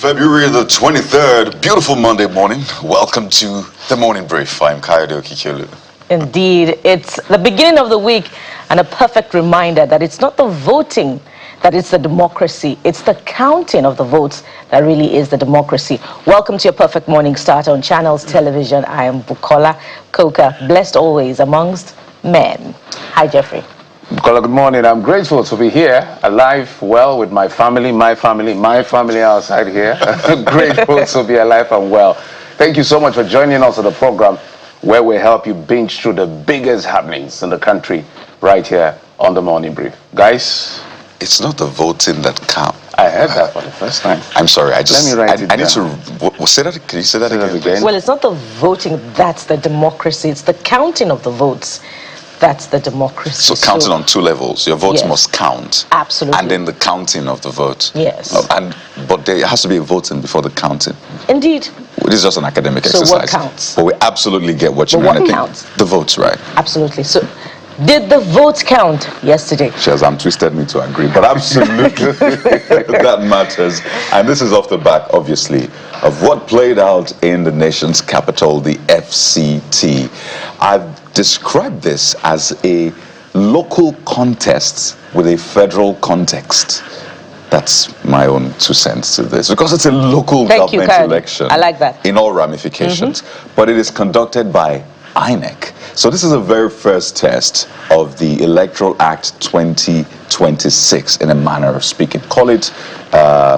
February the 23rd, beautiful Monday morning. Welcome to the Morning Brief. I'm Kayode Okikelu. Indeed, it's the beginning of the week and a perfect reminder that it's not the voting that is the democracy, it's the counting of the votes that really is the democracy. Welcome to your perfect morning start on Channels Television. I am Bukola Koka, blessed always amongst men. Hi, Jeffrey. Bukola, good morning. I'm grateful to be here, alive, well, with my family outside here. Grateful to be alive and well. Thank you so much for joining us on the program where we help you binge through the biggest happenings in the country right here on the Morning Brief. Guys, it's not the voting that counts. I heard that for the first time. I'm sorry, I just... Let me write it down. Need to... Say that, can you say that again? Well, it's not the voting that's the democracy, it's the counting of the votes. That's the democracy. So counting on two levels. Your votes must count. Absolutely. And then the counting of the vote. Yes. But there has to be a voting before the counting. Indeed. This is just an academic exercise. So what counts? But we absolutely get what you mean. What counts? The votes, right? Absolutely. So did the votes count yesterday? Shazam twisted me to agree, but absolutely that matters. And this is off the back, obviously, of what played out in the nation's capital, the FCT. I've described this as a local contest with a federal context. That's my own 2 cents to this, because it's a local government election. I like that. In all ramifications. But it is conducted by INEC. So this is the very first test of the Electoral Act 2026, in a manner of speaking. Call it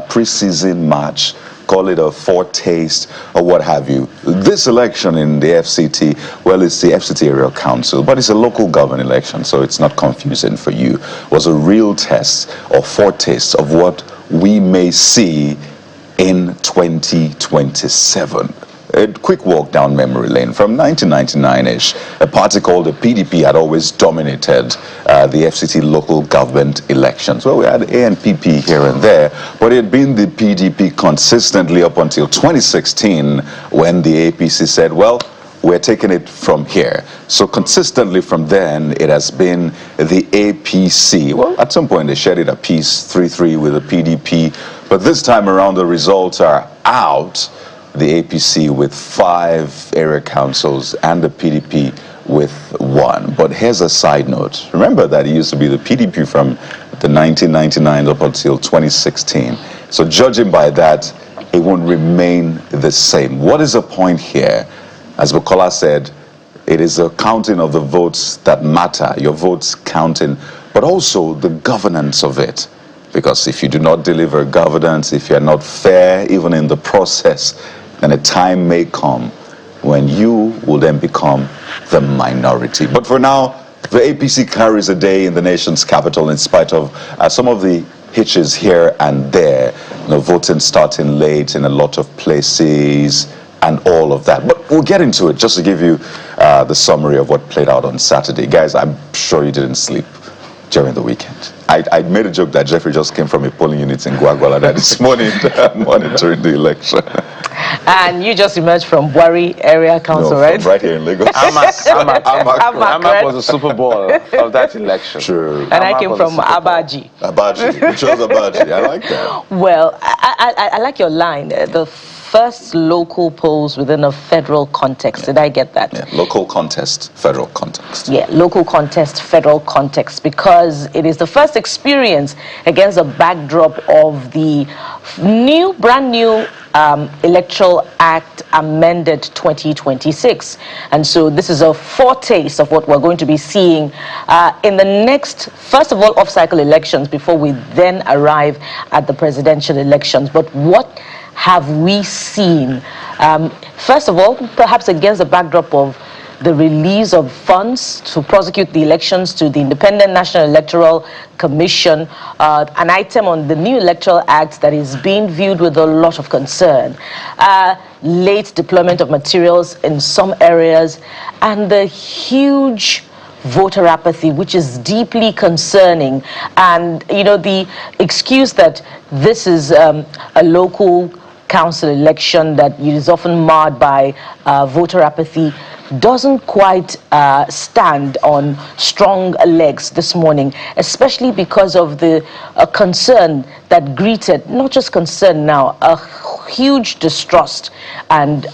pre-season match, call it a foretaste, or what have you. This election in the FCT, well, it's the FCT Area Council, but it's a local government election, so it's not confusing for you. It was a real test or foretaste of what we may see in 2027. A quick walk down memory lane. From 1999-ish, a party called the PDP had always dominated the FCT local government elections. Well, we had ANPP here and there, but it had been the PDP consistently up until 2016, when the APC said, well, we're taking it from here. So consistently from then, it has been the APC. Well, at some point, they shared it a piece, 3-3 with the PDP. But this time around, the results are out. The APC with 5 area councils and the PDP with 1. But here's a side note. Remember that it used to be the PDP from the 1999 up until 2016. So judging by that, it won't remain the same. What is the point here? As Bukola said, it is the counting of the votes that matter, your votes counting, but also the governance of it. Because if you do not deliver governance, if you're not fair, even in the process, then a time may come when you will then become the minority. But for now, the APC carries a day in the nation's capital in spite of some of the hitches here and there. Voting starting late in a lot of places and all of that. But we'll get into it just to give you the summary of what played out on Saturday. Guys, I'm sure you didn't sleep during the weekend. I made a joke that Jeffrey just came from a polling unit in Gwagwalada this morning monitoring the election. And you just emerged from Wari Area Council, right? Right here in Lagos. Amak was the Super Bowl of that election. True. And I came from Abaji. You chose Abaji. I like that. Well, I like your line. The first local polls within a federal context. Did I get that? Yeah, local contest, federal context. Yeah, local contest, federal context, because it is the first experience against a backdrop of the brand new Electoral Act amended 2026. And so this is a foretaste of what we're going to be seeing in the next, first of all, off-cycle elections before we then arrive at the presidential elections. But what have we seen? First of all, perhaps against the backdrop of the release of funds to prosecute the elections to the Independent National Electoral Commission, an item on the new Electoral Act that is being viewed with a lot of concern. Late deployment of materials in some areas, and the huge voter apathy, which is deeply concerning. And, you know, the excuse that this is a local council election that is often marred by voter apathy doesn't quite stand on strong legs this morning, especially because of the concern that greeted, not just concern now, a huge distrust and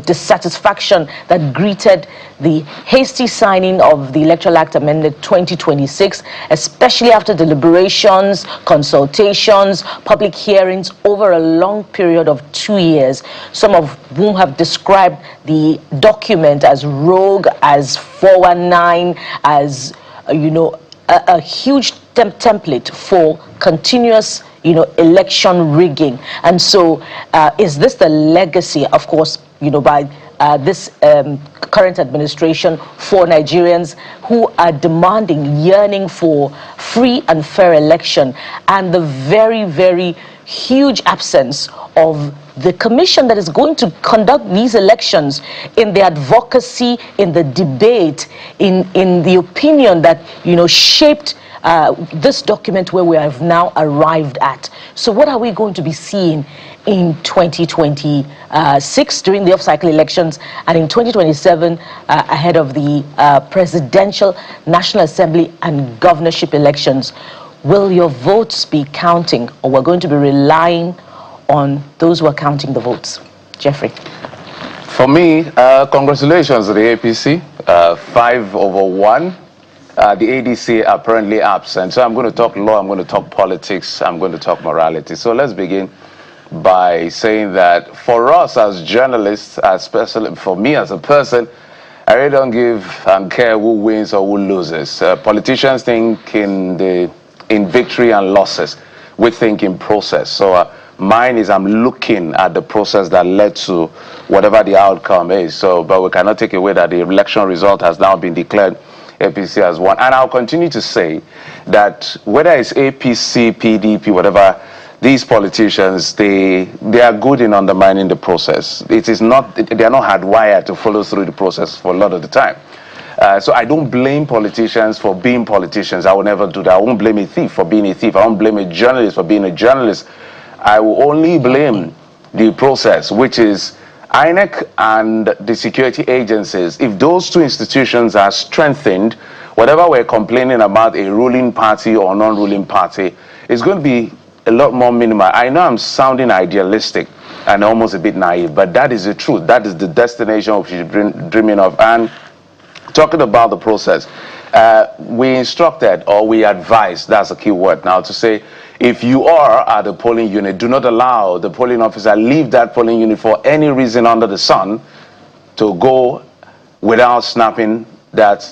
dissatisfaction that greeted the hasty signing of the Electoral Act Amended 2026, especially after deliberations, consultations, public hearings over a long period of 2 years, some of whom have described the document as rogue, as 419, as a huge template for continuous election rigging. And so is this the legacy, of course, by this current administration for Nigerians who are demanding, yearning for free and fair election, and the very, very huge absence of the commission that is going to conduct these elections in the advocacy, in the debate, in the opinion that shaped this document where we have now arrived at. So what are we going to be seeing in 2026 during the off-cycle elections, and in 2027 ahead of the presidential, National Assembly and governorship elections? Will your votes be counting, or we're going to be relying on those who are counting the votes? Jeffrey. For me, congratulations to the APC, 5-1. The ADC are apparently absent. So I'm going to talk law, I'm going to talk politics, I'm going to talk morality. So let's begin by saying that for us as journalists, especially for me as a person, I really don't give and care who wins or who loses. Politicians think in victory and losses. We think in process. So mine is I'm looking at the process that led to whatever the outcome is. So, but we cannot take away that the election result has now been declared. APC has won. And I'll continue to say that whether it's APC, PDP, whatever, these politicians, they are good in undermining the process. It is not, they are not hardwired to follow through the process for a lot of the time. So I don't blame politicians for being politicians. I will never do that. I won't blame a thief for being a thief. I won't blame a journalist for being a journalist. I will only blame the process, which is INEC and the security agencies. If those two institutions are strengthened, whatever we're complaining about a ruling party or non-ruling party is going to be a lot more minimal. I know I'm sounding idealistic and almost a bit naive, but that is the truth. That is the destination we should be dreaming of. And talking about the process, we instructed, or we advised, that's a key word now, to say, if you are at the polling unit, do not allow the polling officer leave that polling unit for any reason under the sun to go without snapping that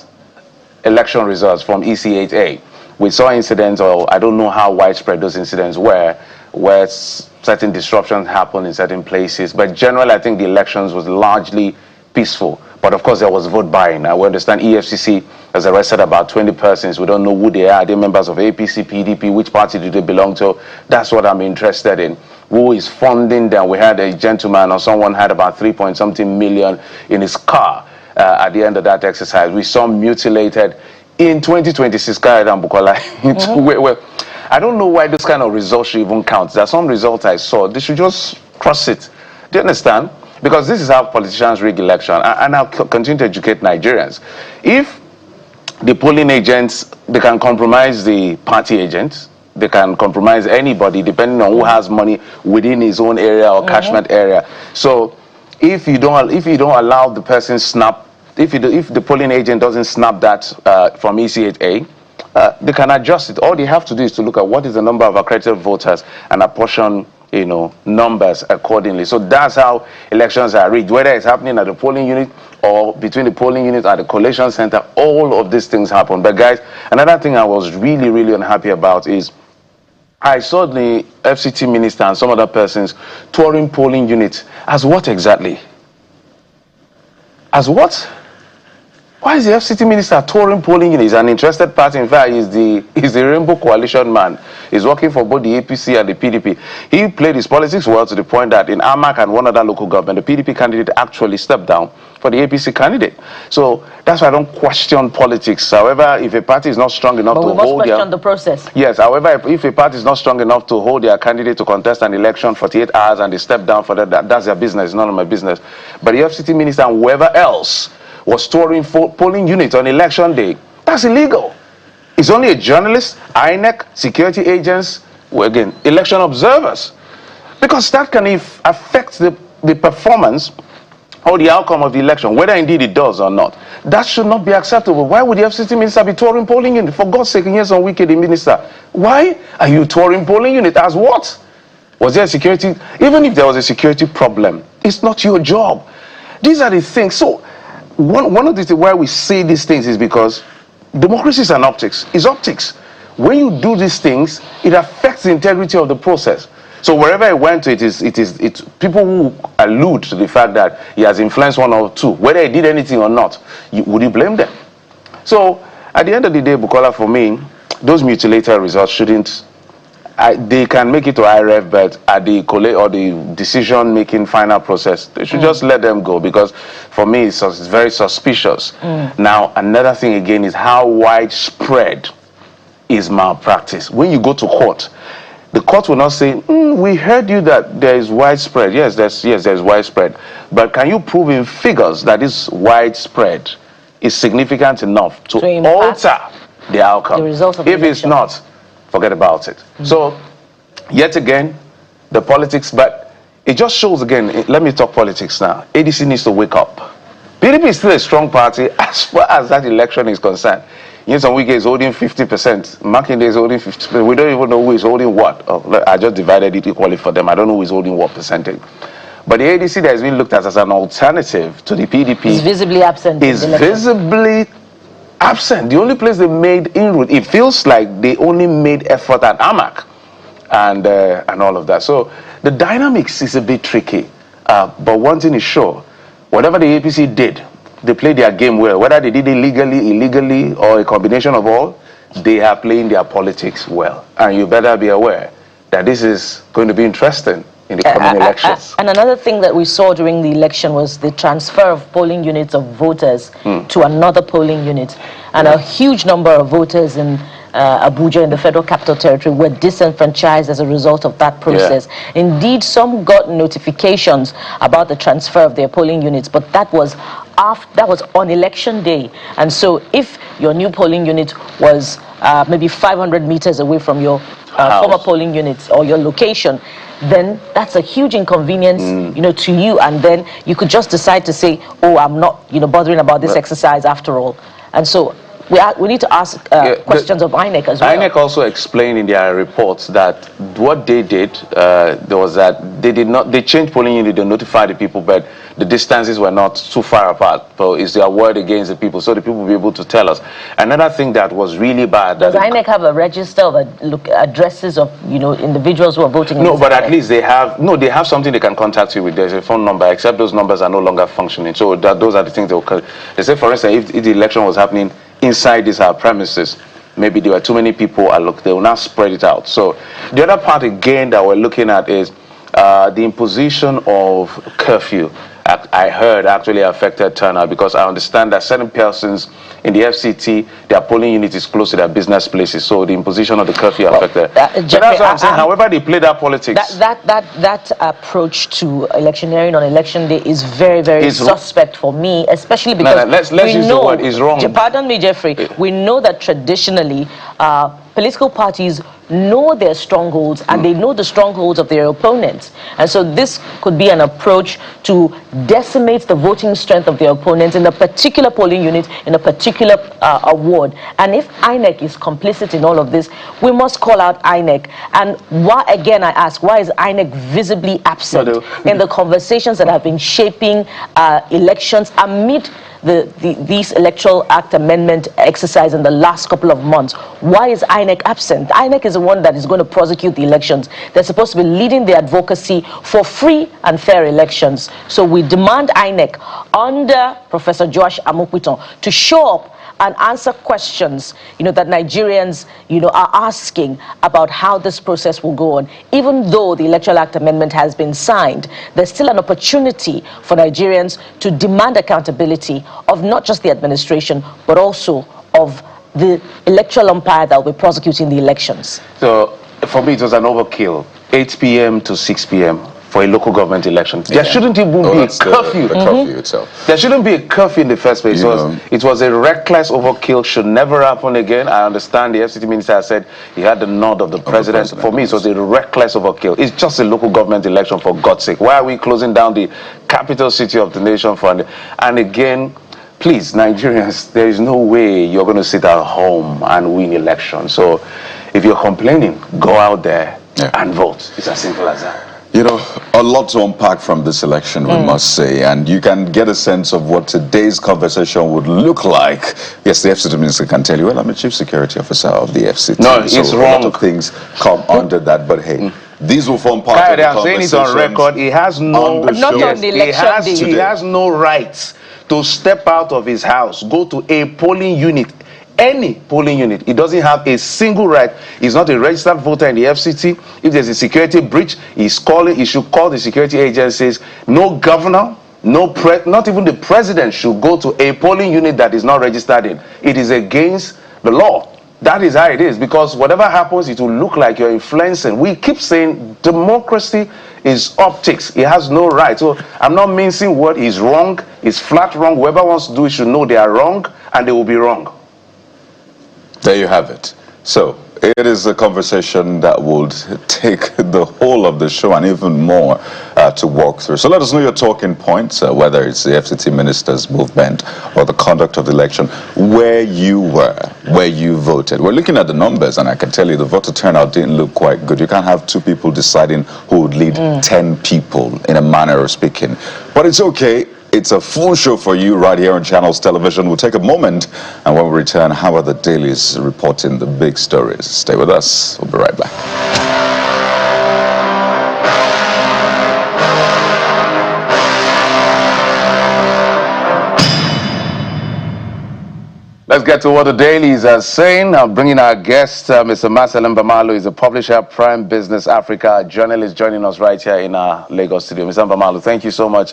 election results from EC8A. We saw incidents, or I don't know how widespread those incidents were, where certain disruptions happened in certain places. But generally, I think the elections was largely peaceful. But of course, there was vote buying. Now, we understand EFCC has arrested about 20 persons. We don't know who they are. Are they members of APC, PDP? Which party do they belong to? That's what I'm interested in. Who is funding them? We had a gentleman or someone had about 3-point-something million in his car at the end of that exercise. We saw mutilated in 2026. I don't know why this kind of results should even count. There are some results I saw. They should just cross it. Do you understand? Because this is how politicians rig election. And I'll continue to educate Nigerians. If the polling agents, they can compromise the party agents, they can compromise anybody depending on who has money within his own area or catchment area. So if you don't allow the person snap, if the polling agent doesn't snap that from EC8A, they can adjust it. All they have to do is to look at what is the number of accredited voters and apportion numbers accordingly. So that's how elections are rigged, whether it's happening at the polling unit or between the polling unit and the collation center. All of these things happen. But guys, another thing I was really, really unhappy about is I saw the FCT minister and some other persons touring polling units. As what exactly? As what? Why is the FCT minister touring polling units? He's an interested party. In fact, he's the Rainbow Coalition man. He's working for both the APC and the PDP. He played his politics well to the point that in Amac and one other local government, the PDP candidate actually stepped down for the APC candidate. So that's why I don't question politics. However, if a party is not strong enough to hold question the process. Yes, however, if a party is not strong enough to hold their candidate to contest an election 48 hours and they step down for that, that's their business, none of my business. But the FCT minister and whoever else was touring polling units on election day. That's illegal. It's only a journalist, INEC, security agents, well, again, election observers. Because that can affect the performance or the outcome of the election, whether indeed it does or not. That should not be acceptable. Why would the FCT minister be touring polling unit? For God's sake, here's some wicked minister. Why are you touring polling unit? As what? Was there a security? Even if there was a security problem, it's not your job. These are the things. So one of the things why we say these things is because democracy is an optics. It's optics. When you do these things, it affects the integrity of the process. So wherever I went to, it's people who allude to the fact that he has influenced one or two, whether he did anything or not, would you blame them? So at the end of the day, Bukola, for me, those mutilated results shouldn't. They can make it to IRF, but at the decision-making final process, they should just let them go, because for me, it's very suspicious. Now, another thing again is how widespread is malpractice. When you go to court, the court will not say, we heard you that there is widespread. Yes, there's widespread. But can you prove in figures that this widespread is significant enough to alter the outcome? The results of if the it's not, forget about it. So, yet again, the politics, but it just shows again, let me talk politics now. ADC needs to wake up. PDP is still a strong party as far as that election is concerned. Some Wike is holding 50%. Makinde is holding 50%. We don't even know who is holding what. I just divided it equally for them. I don't know who is holding what percentage. But the ADC that has been looked at as an alternative to the PDP is visibly absent. Is visibly absent. The only place they made inroad, it feels like they only made effort at Amak and all of that. So the dynamics is a bit tricky. But one thing is sure, whatever the APC did, they played their game well. Whether they did it legally, illegally, or a combination of all, they are playing their politics well. And you better be aware that this is going to be interesting in the coming elections. And another thing that we saw during the election was the transfer of polling units of voters to another polling unit. And a huge number of voters in Abuja, in the Federal Capital Territory, were disenfranchised as a result of that process. Indeed, some got notifications about the transfer of their polling units, but that was on election day. And so if your new polling unit was maybe 500 meters away from your former polling unit or your location, then that's a huge inconvenience, to you. And then you could just decide to say, oh, I'm not, bothering about this exercise after all. And so we need to ask questions of INEC as well. INEC also explained in their reports that what they did, was that they changed polling unit, they notified the people, but the distances were not too far apart. So it's their word against the people, so the people will be able to tell us. Another thing that was really bad. Does INEC have a register of addresses of individuals who are voting? No, but at least they have something they can contact you with. There's a phone number, except those numbers are no longer functioning. So those are the things they say. For instance, if the election was happening inside these premises, maybe there were too many people, they will now spread it out. So the other part again that we're looking at is the imposition of curfew. I heard actually affected turnout, because I understand that certain persons in the FCT, their polling unit is close to their business places, so the imposition of the curfew affected. But that's what I'm saying. However, they play that politics. That approach to electioneering on election day is very, very suspect for me, especially because let's use the word is wrong. Pardon me, Jeffrey. We know that traditionally political parties know their strongholds and they know the strongholds of their opponents, and so this could be an approach to decimate the voting strength of their opponents in a particular polling unit, in a particular award. And if INEC is complicit in all of this, we must call out INEC. And why, again, I ask, why is INEC visibly absent in the conversations that have been shaping elections amid these Electoral Act amendment exercise in the last couple of months? Why is INEC absent? INEC is the one that is going to prosecute the elections. They're supposed to be leading the advocacy for free and fair elections. So we demand INEC under Professor Joash Amopiton to show up and answer questions, that Nigerians, are asking about how this process will go on. Even though the Electoral Act amendment has been signed, there's still an opportunity for Nigerians to demand accountability of not just the administration, but also of the electoral umpire that will be prosecuting the elections. So for me, it was an overkill. 8 p.m. to 6 p.m. for a local government election. There shouldn't even be a curfew. The curfew itself. There shouldn't be a curfew in the first place. It was a reckless overkill, should never happen again. I understand the FCT minister said he had the nod of the president. For me, it was a reckless overkill. It's just a local government election, for God's sake. Why are we closing down the capital city of the nation for? And again, please, Nigerians, there is no way you're going to sit at home and win elections. So if you're complaining, go out there and vote. It's as simple as that. You know, a lot to unpack from this election, we must say, and you can get a sense of what today's conversation would look like. Yes, the FCT minister can tell you, well, I'm a chief security officer of the FCT. No, it's wrong. A lot of things come under that, but hey, these will form part of the I'm saying it on record. He has no, he has no right to step out of his house, go to a polling unit, any polling unit. He doesn't have a single right. He's not a registered voter in the FCT. If there's a security breach, he should call the security agencies. No governor, not even the president should go to a polling unit that is not registered in. It is against the law. That is how it is, because whatever happens, it will look like you're influencing. We keep saying democracy is optics. It has no right. So I'm not mincing word. It's wrong. It's flat wrong. Whoever wants to do it should know they are wrong, and they will be wrong. There you have it. So it is a conversation that would take the whole of the show and even more to walk through. So let us know your talking points, whether it's the FCT minister's movement or the conduct of the election, where you were, where you voted. We're looking at the numbers, and I can tell you the voter turnout didn't look quite good. You can't have two people deciding who would lead 10 people, in a manner of speaking. But it's okay. It's a full show for you right here on Channels Television. We'll take a moment, and when we return, how are the dailies reporting the big stories? Stay with us. We'll be right back. Let's get to what the dailies are saying. I'm bringing our guest, Mr. Marcel Mbamalo. He's a publisher, Prime Business Africa, journalist, joining us right here in our Lagos studio. Mr. Mbamalo, thank you so much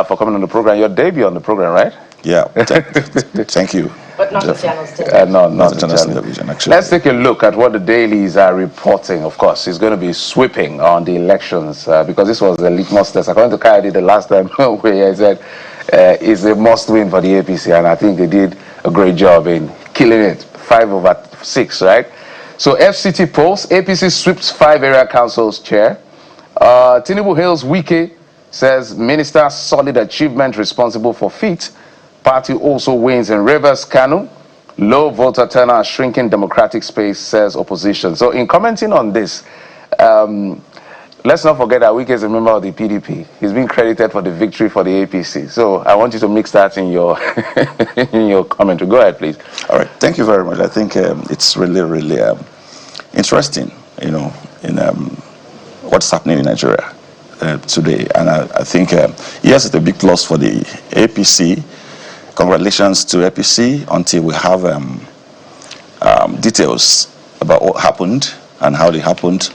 for coming on the program. Your debut on the program, right? Yeah, thank you. But not the Channels Television. No, not the Channels Television, actually. Let's take a look at what the dailies are reporting. Of course, it's going to be sweeping on the elections because this was the litmus test. According to Kayode the last time, where he said it's a must-win for the APC, and I think they did a great job in killing it. 5/6, right? So FCT polls, APC sweeps 5 area councils chair. Tinubu hails Wike, says minister solid achievement responsible for feat. Party also wins in Rivers, Kanu. Low voter turnout, shrinking democratic space, says opposition. So in commenting on this, let's not forget that Wike is a member of the PDP. He's been credited for the victory for the APC. So I want you to mix that in your in your commentary. Go ahead, please. All right, thank you very much. I think it's really, really interesting, you know, in what's happening in Nigeria today. And I think, yes, it's a big loss for the APC. Congratulations to APC until we have details about what happened and how they happened.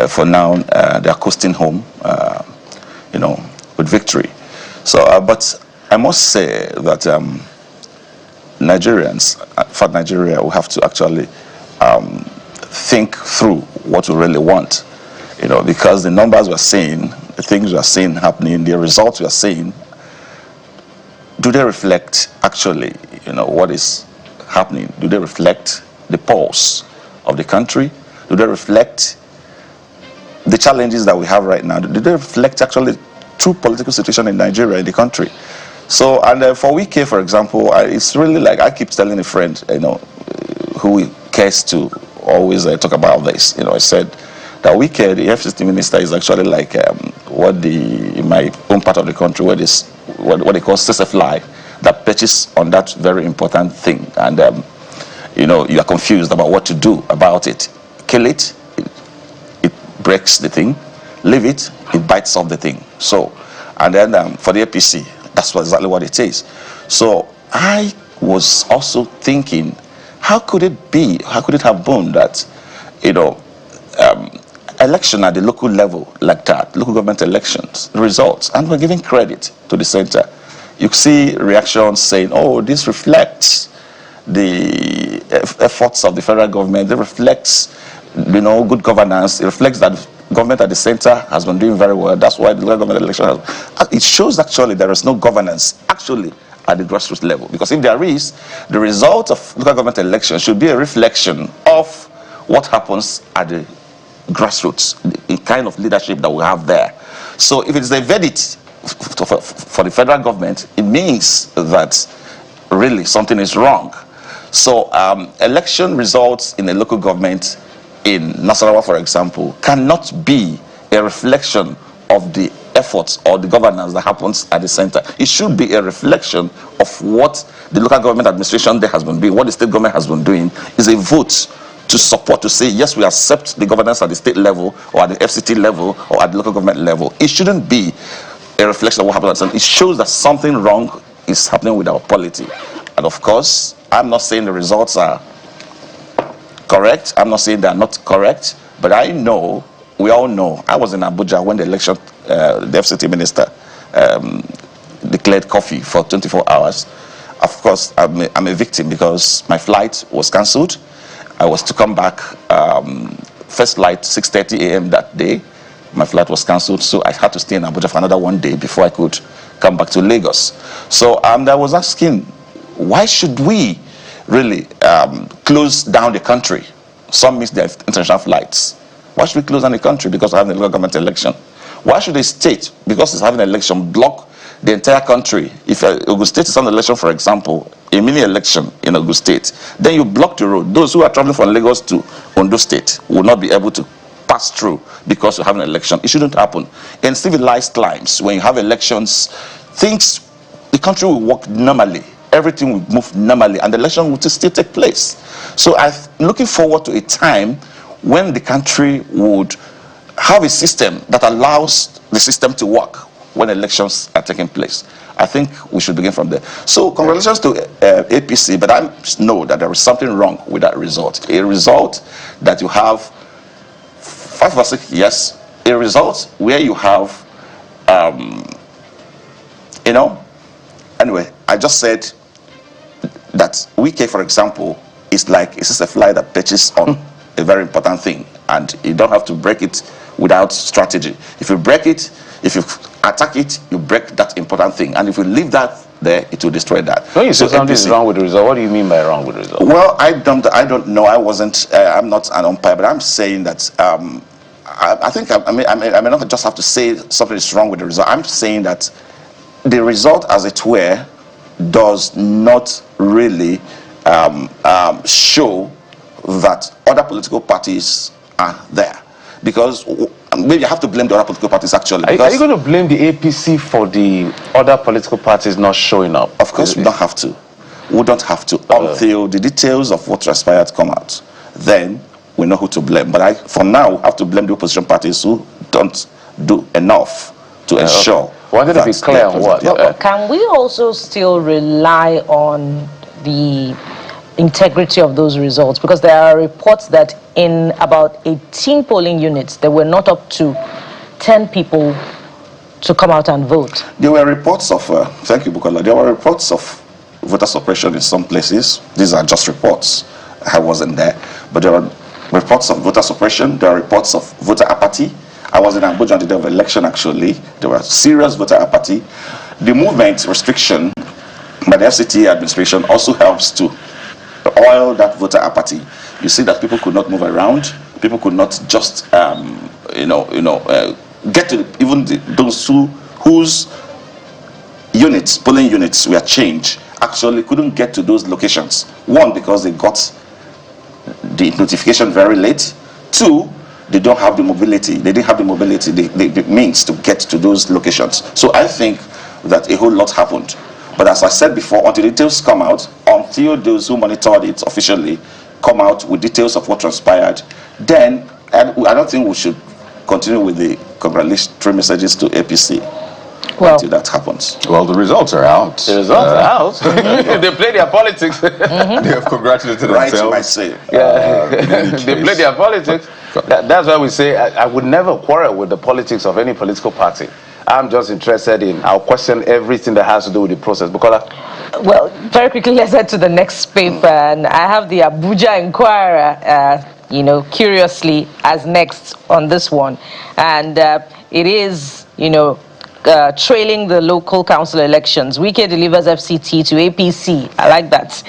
For now, they are coasting home, you know, with victory. So, but I must say that Nigerians, for Nigeria, we have to actually think through what we really want, you know, because the numbers we're seeing, the things we're seeing happening, the results we're seeing, do they reflect actually, you know, what is happening? Do they reflect the pulse of the country? Do they reflect the challenges that we have right now? Do they reflect actually true political situation in Nigeria, in the country? So, and for Wike, for example, it's really like, I keep telling a friend, you know, who cares to always talk about this, you know, I said that Wike, the FCT minister, is actually like in my own part of the country, where this, what they call CSFLI, that pitches on that very important thing. And, you know, you are confused about what to do about it. Kill it, it breaks the thing. Leave it, it bites off the thing. So, and then for the APC, that's exactly what it is. So I was also thinking, how could it be, how could it have been that, you know, election at the local level like that, local government elections, results, and we're giving credit to the center. You see reactions saying, oh, this reflects the efforts of the federal government, it reflects, you know, good governance, it reflects that government at the center has been doing very well. That's why the local government election it shows actually there is no governance actually at the grassroots level. Because if there is, the result of local government election should be a reflection of what happens at the grassroots, the kind of leadership that we have there. So if it is a verdict for the federal government, it means that really something is wrong. So election results in a local government in Nasarawa, for example, cannot be a reflection of the efforts or the governance that happens at the center. It should be a reflection of what the local government administration there has been doing, what the state government has been doing, is a vote to support, to say, yes, we accept the governance at the state level or at the FCT level or at the local government level. It shouldn't be a reflection of what happens. It shows that something wrong is happening with our polity. And of course, I'm not saying the results are correct. I'm not saying they're not correct. But I know, we all know, I was in Abuja when the election, the FCT minister declared curfew for 24 hours. Of course, I'm a victim because my flight was cancelled. I was to come back, first flight 6:30 a.m. that day. My flight was cancelled, so I had to stay in Abuja for another one day before I could come back to Lagos. So I was asking, why should we really close down the country? Some miss their international flights. Why should we close down the country because we're having a local government election? Why should a state, because it's having an election, block the entire country? If Ogun State is on election, for example, a mini election in Ogun State, then you block the road. Those who are traveling from Lagos to Ondo State will not be able to pass through because you have an election. It shouldn't happen. In civilized times, when you have elections, the country will work normally. Everything will move normally, and the election will still take place. So I'm looking forward to a time when the country would have a system that allows the system to work when elections are taking place. I think we should begin from there. So congratulations to APC, but I know that there is something wrong with that result. A result that you have 5 or 6, yes. A result where you have, anyway, I just said that Wike, for example, is like, it's just a fly that perches on a very important thing, and you don't have to break it without strategy. If you break it, if you attack it, you break that important thing, and if you leave that there, it will destroy that. When you say something is wrong with the result, what do you mean by wrong with the result? Well, I don't know. I'm not an umpire, but I'm saying that I think I may not just have to say something is wrong with the result. I'm saying that the result, as it were, does not really show that other political parties are there. Because maybe you have to blame the other political parties actually. Are you going to blame the APC for the other political parties not showing up? Of course, we don't have to. We don't have to until the details of what transpired come out. Then we know who to blame. But for now, we have to blame the opposition parties who don't do enough to ensure. Wanted to be clear on what? Can we also still rely on the integrity of those results? Because there are reports that in about 18 polling units, there were not up to 10 people to come out and vote. There were reports of, thank you, Bukola, there were reports of voter suppression in some places. These are just reports. I wasn't there. But there are reports of voter suppression. There are reports of voter apathy. I was in Abuja on the day of election, actually. There was serious voter apathy. The movement restriction by the FCT administration also helps to oil that voter apathy. You see that people could not move around. People could not just, get to even those whose units, polling units were changed, actually couldn't get to those locations. One, because they got the notification very late. Two, they don't have the mobility. They didn't have the mobility, the means to get to those locations. So I think that a whole lot happened. But as I said before, until details come out, until those who monitored it officially come out with details of what transpired, then I don't think we should continue with the congratulatory messages to APC until that happens. Well, the results are out. The results are out. They play their politics. They have congratulated Right, themselves. you might say. They play their politics. That's why we say I would never quarrel with the politics of any political party. I'm just interested I'll question everything that has to do with the process. Because very quickly, let's head to the next paper. And I have the Abuja Inquirer, curiously, as next on this one. And it is, trailing the local council elections. Wike delivers FCT to APC. I like that.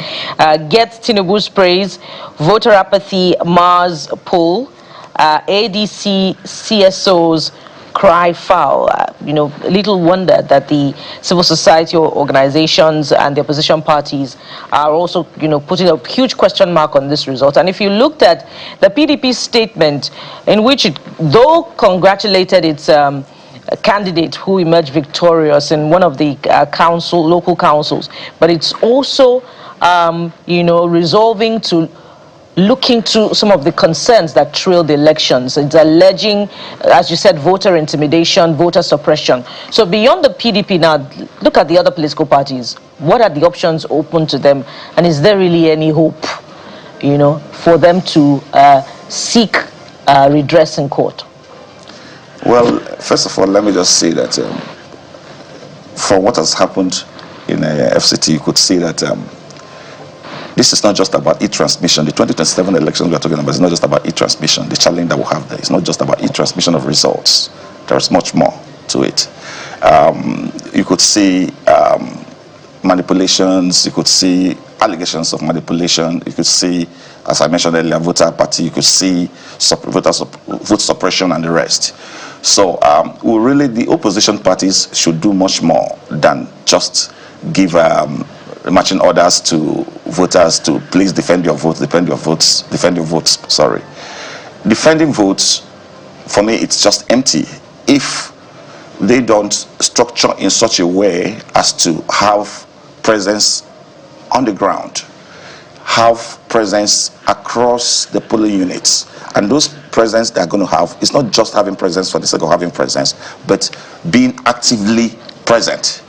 Gets Tinubu's praise. Voter apathy, Mars poll. ADC CSOs cry foul. Little wonder that the civil society organizations and the opposition parties are also, putting a huge question mark on this result. And if you looked at the PDP statement, in which it, though congratulated its candidate who emerged victorious in one of the local councils, but it's also, resolving to look into some of the concerns that trailed the elections. It's alleging, as you said, voter intimidation, voter suppression. So beyond the PDP now, look at the other political parties. What are the options open to them? And is there really any hope, for them to seek redress in court? Well, first of all, let me just say that for what has happened in FCT, you could see that this is not just about e-transmission. The 2027 elections we are talking about is not just about e-transmission. The challenge that we have there is not just about e-transmission of results. There's much more to it. You could see manipulations. You could see allegations of manipulation. You could see, as I mentioned earlier, voter apathy. You could see vote suppression and the rest. So the opposition parties should do much more than just give marching orders to voters to please defend your votes, defend your votes, defend your votes. Sorry. Defending votes, for me, it's just empty if they don't structure in such a way as to have presence on the ground, have presence across the polling units. And those presence they're going to have, it's not just having presence for the sake of having presence, but being actively present.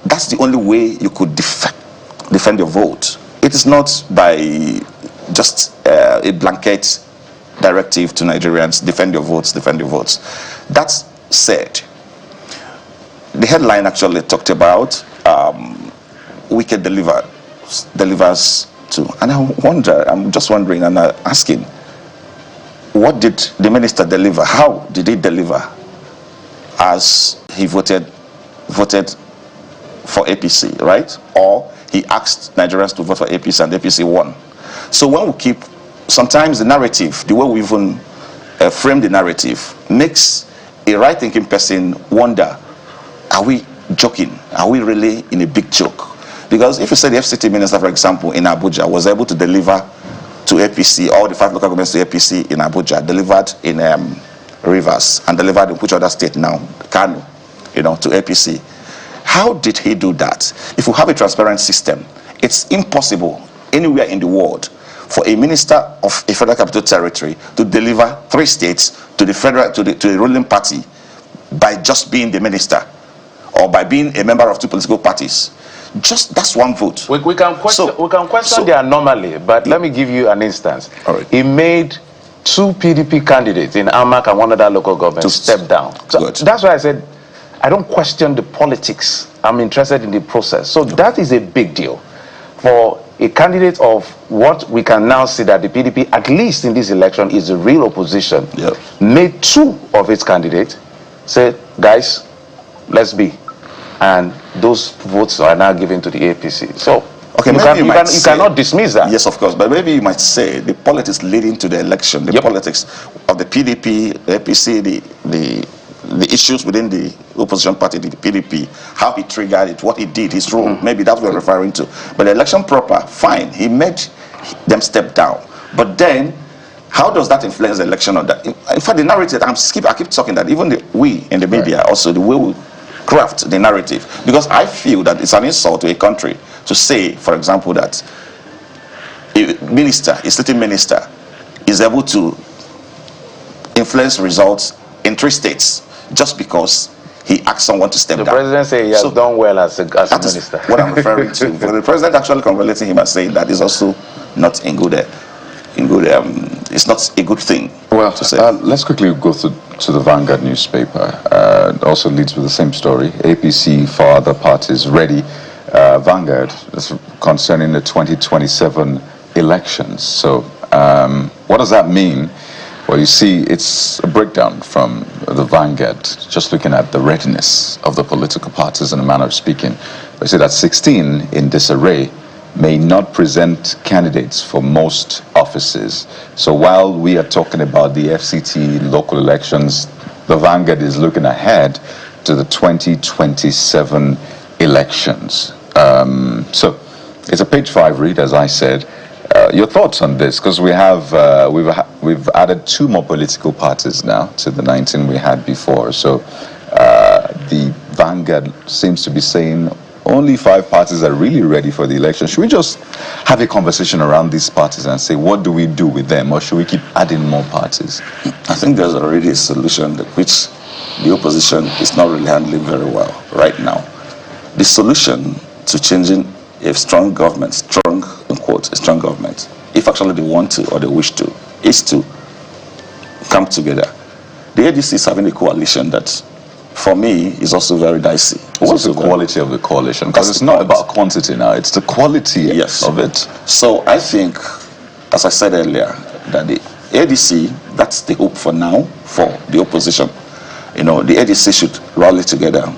That's the only way you could defend your vote. It is not by just a blanket directive to Nigerians, defend your votes, defend your votes. That said, the headline actually talked about Wike delivers to, and I'm just wondering and asking, what did the minister deliver? How did he deliver as he voted for APC, right? Or he asked Nigerians to vote for APC and APC won. So when we keep, sometimes the narrative, the way we even frame the narrative, makes a right-thinking person wonder, are we joking? Are we really in a big joke? Because if you say the FCT minister, for example, in Abuja, was able to deliver to APC, all the 5 local governments to APC in Abuja, delivered in Rivers, and delivered in which other state now? Kano, to APC. How did he do that? If we have a transparent system, it's impossible anywhere in the world for a minister of a federal capital territory to deliver 3 states to the ruling party by just being the minister or by being a member of 2 political parties. Just that's one vote. We can question the anomaly, but let me give you an instance. All right. He made 2 PDP candidates in Amak and one other local government to step down. So that's why I said I don't question the politics. I'm interested in the process. So that is a big deal for a candidate of what we can now see that the PDP, at least in this election, is the real opposition. Yep. Made 2 of its candidates say, guys, let's be. And those votes are now given to the APC. So okay, you cannot dismiss that. Yes, of course. But maybe you might say the politics leading to the election, the politics of the PDP, the APC, the issues within the opposition party, the PDP, how he triggered it, what he did, his role. Maybe that's what we're referring to. But the election proper, fine. He made them step down. But then, how does that influence the election on that? In fact, the narrative, I keep talking that even we in the media, also the way we craft the narrative, because I feel that it's an insult to a country to say, for example, that a sitting minister is able to influence results in 3 states just because he asked someone to step down. The president said he has done well as a minister. What I'm referring to. For the president actually congratulating him and saying that is also not it's not a good thing. Well, to say. Let's quickly go to the Vanguard newspaper. It also leads with the same story. APC for other parties ready. Vanguard is concerning the 2027 elections. So What does that mean? Well, you see, it's a breakdown from the Vanguard, just looking at the readiness of the political parties in a manner of speaking. They say that 16 in disarray may not present candidates for most offices. So while we are talking about the FCT local elections, the Vanguard is looking ahead to the 2027 elections. So it's a page 5 read, as I said. Your thoughts on this? Because we've added 2 more political parties now to the 19 we had before. So the Vanguard seems to be saying only 5 parties are really ready for the election. Should we just have a conversation around these parties and say, what do we do with them? Or should we keep adding more parties? I think there's already a solution which the opposition is not really handling very well right now. The solution to changing a strong government, strong in quotes, a strong government, if actually they want to or they wish to, is to come together. The ADC is having a coalition that, for me, is also very dicey. What's the quality of the coalition? Because it's not about quantity now, it's the quality of it. So I think, as I said earlier, that the ADC, that's the hope for now for the opposition. You know, the ADC should rally together,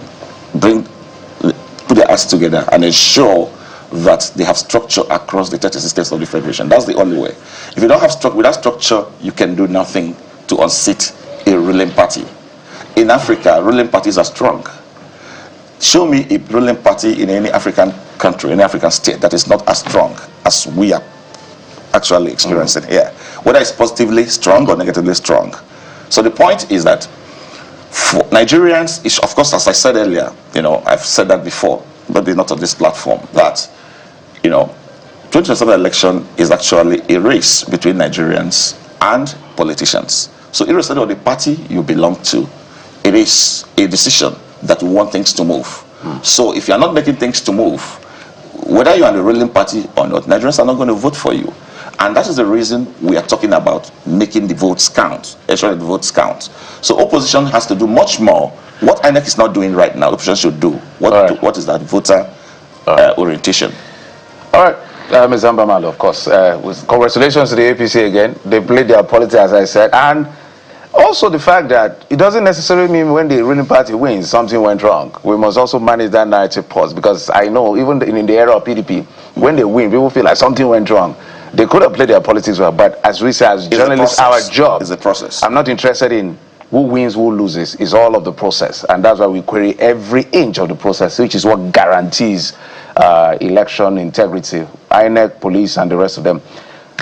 put their heads together and ensure that they have structure across the 36 states of the Federation. That's the only way. If you don't have structure, without structure, you can do nothing to unseat a ruling party. In Africa, ruling parties are strong. Show me a ruling party in any African country, any African state that is not as strong as we are actually experiencing here, whether it's positively strong or negatively strong. So the point is that for Nigerians, of course, as I said earlier, you know, I've said that before, but not on this platform, that, you know, 2027 election is actually a race between Nigerians and politicians. So irrespective of the party you belong to, it is a decision that we want things to move. So if you're not making things to move, whether you're in a ruling party or not, Nigerians are not going to vote for you. And that is the reason we are talking about making the votes count, ensuring the votes count. So opposition has to do much more. What INEC is not doing right now, opposition should do. What is that voter orientation? All right, Ms. Mbamalo, of course. Congratulations to the APC again. They played their politics, as I said. And also the fact that it doesn't necessarily mean when the ruling party wins, something went wrong. We must also manage that narrative pause, because I know even in the era of PDP, when they win, people feel like something went wrong. They could have played their politics well, but as we say, as journalists, our job is the process. I'm not interested in who wins, who loses. It's all of the process. And that's why we query every inch of the process, which is what guarantees election integrity. INEC, police, and the rest of them.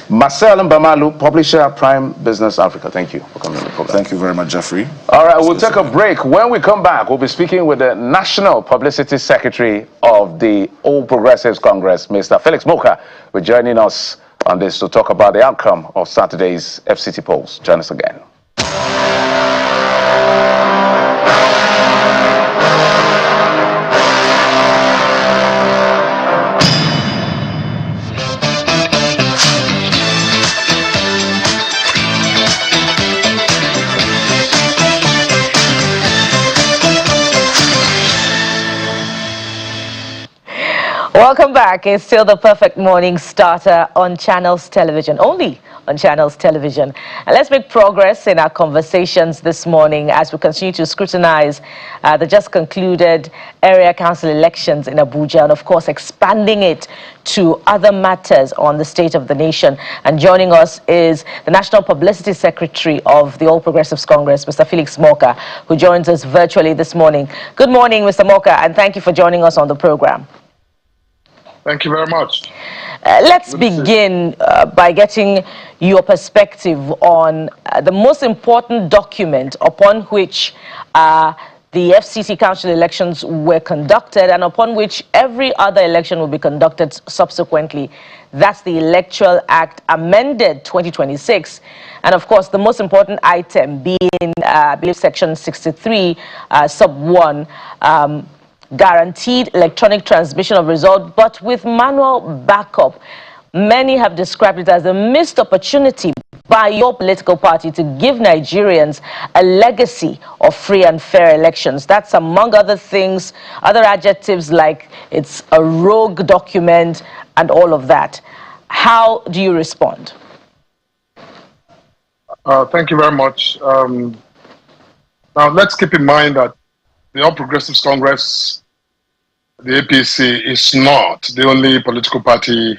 Marcel Mbamalu, publisher, Prime Business Africa. Thank you for coming on the program. Thank you very much, Jeffrey. All right, we'll take a break. When we come back, we'll be speaking with the National Publicity Secretary of the All Progressives Congress, Mr. Felix Morka, who is joining us on this to talk about the outcome of Saturday's FCT polls. Join us again. Welcome back. It's still the perfect morning starter on Channels Television, only on Channels Television. And let's make progress in our conversations this morning as we continue to scrutinize the just concluded area council elections in Abuja, and of course expanding it to other matters on the state of the nation. And joining us is the National Publicity Secretary of the All Progressives Congress, Mr. Felix Morka, who joins us virtually this morning. Good morning, Mr. Morka, and thank you for joining us on the program. Thank you very much. Let's begin by getting your perspective on the most important document upon which the FCT council elections were conducted and upon which every other election will be conducted subsequently. That's the Electoral Act amended 2026. And of course, the most important item being, I believe, Section 63, sub 1, guaranteed electronic transmission of results, but with manual backup. Many have described it as a missed opportunity by your political party to give Nigerians a legacy of free and fair elections. That's among other things, other adjectives like it's a rogue document and all of that. How do you respond? Thank you very much. Now, let's keep in mind that the All Progressives Congress, the APC, is not the only political party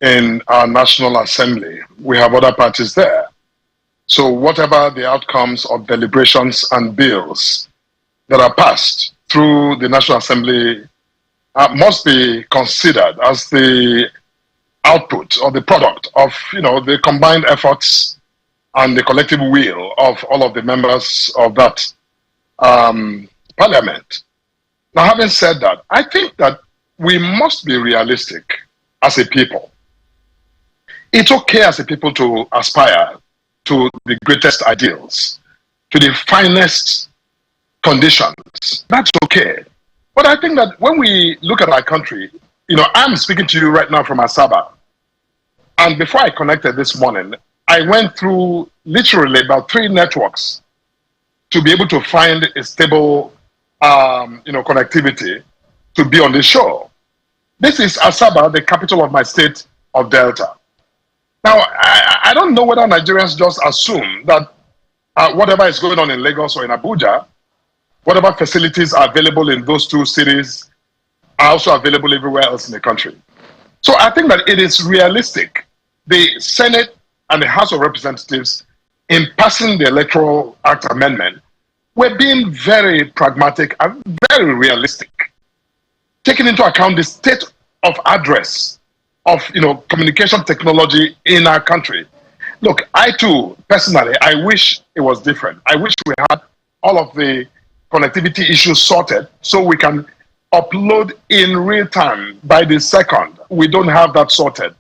in our National Assembly. We have other parties there. So whatever the outcomes of deliberations and bills that are passed through the National Assembly must be considered as the output or the product of, the combined efforts and the collective will of all of the members of that parliament. Now, having said that, I think that we must be realistic as a people. It's okay as a people to aspire to the greatest ideals, to the finest conditions. That's okay. But I think that when we look at our country, I'm speaking to you right now from Asaba. And before I connected this morning, I went through literally about 3 networks to be able to find a stable, connectivity to be on the show. This is Asaba, the capital of my state of Delta. Now, I don't know whether Nigerians just assume that whatever is going on in Lagos or in Abuja, whatever facilities are available in those 2 cities are also available everywhere else in the country. So I think that it is realistic. The Senate and the House of Representatives, in passing the Electoral Act amendment, were being very pragmatic and very realistic, taking into account the state of address of communication technology in our country. Look, I too, personally, I wish it was different. I wish we had all of the connectivity issues sorted so we can upload in real time by the second. We don't have that sorted.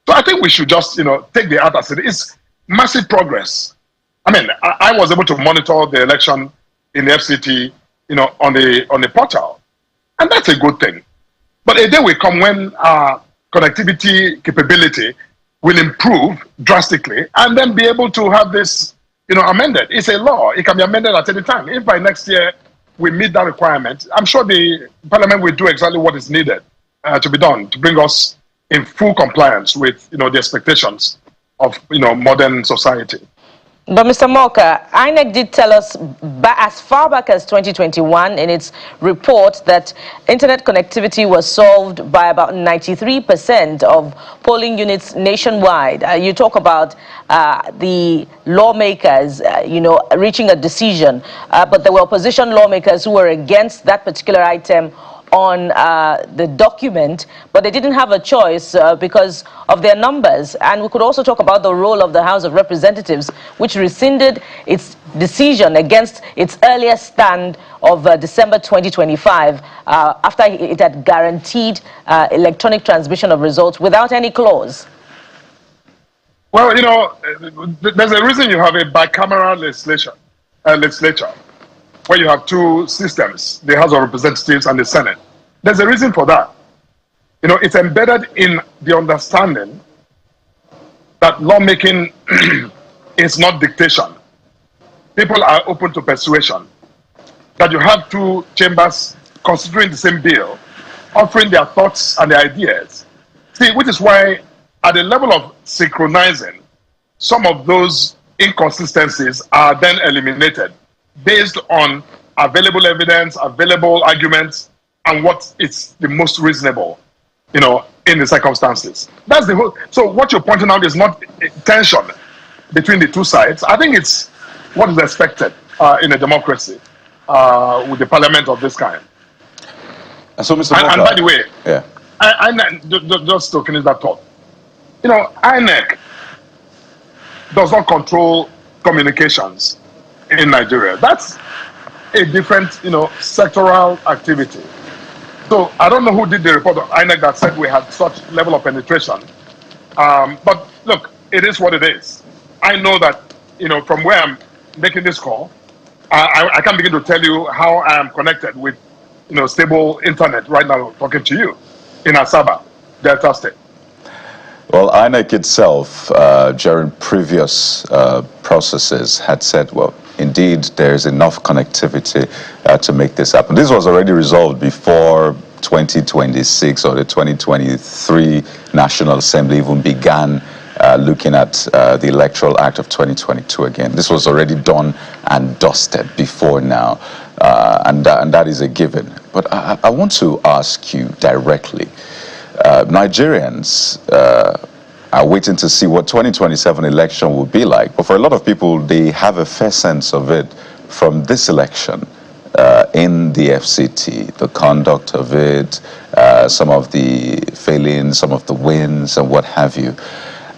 So I think we should just, take the art as it is. Massive progress. I mean, I was able to monitor the election in the FCT, on the portal. And that's a good thing. But a day will come when our connectivity capability will improve drastically and then be able to have this, amended. It's a law. It can be amended at any time. If by next year we meet that requirement, I'm sure the Parliament will do exactly what is needed to be done to bring us in full compliance with, the expectations of, modern society. But Mr. Morka, INEC did tell us as far back as 2021 in its report that internet connectivity was solved by about 93% of polling units nationwide. You talk about the lawmakers, reaching a decision, but there were opposition lawmakers who were against that particular item on the document, but they didn't have a choice because of their numbers. And we could also talk about the role of the House of Representatives, which rescinded its decision against its earlier stand of December 2025 after it had guaranteed electronic transmission of results without any clause. Well, there's a reason you have a bicameral legislature, where you have 2 systems, the House of Representatives and the Senate. There's a reason for that. It's embedded in the understanding that lawmaking is not dictation. People are open to persuasion. That you have 2 chambers considering the same bill, offering their thoughts and their ideas. See, which is why at the level of synchronizing, some of those inconsistencies are then eliminated based on available evidence, available arguments, and what is the most reasonable, in the circumstances. That's the whole. So what you're pointing out is not tension between the 2 sides. I think it's what is expected in a democracy with the parliament of this kind. And so, Mr. And by the way, yeah, just to finish that thought, INEC does not control communications in Nigeria. That's a different, sectoral activity. So I don't know who did the report of INEC that said we had such level of penetration. But look, it is what it is. I know that, from where I'm making this call, I can't begin to tell you how I am connected with, stable internet right now talking to you in Asaba, Delta State. Well, INEC itself, during previous processes, had said, well, indeed, there is enough connectivity to make this happen. This was already resolved before 2026 or the 2023 National Assembly even began looking at the Electoral Act of 2022 again. This was already done and dusted before now, and that is a given. But I want to ask you directly. Nigerians are waiting to see what 2027 election will be like. But for a lot of people, they have a fair sense of it from this election in the FCT, the conduct of it, some of the failings, some of the wins, and what have you.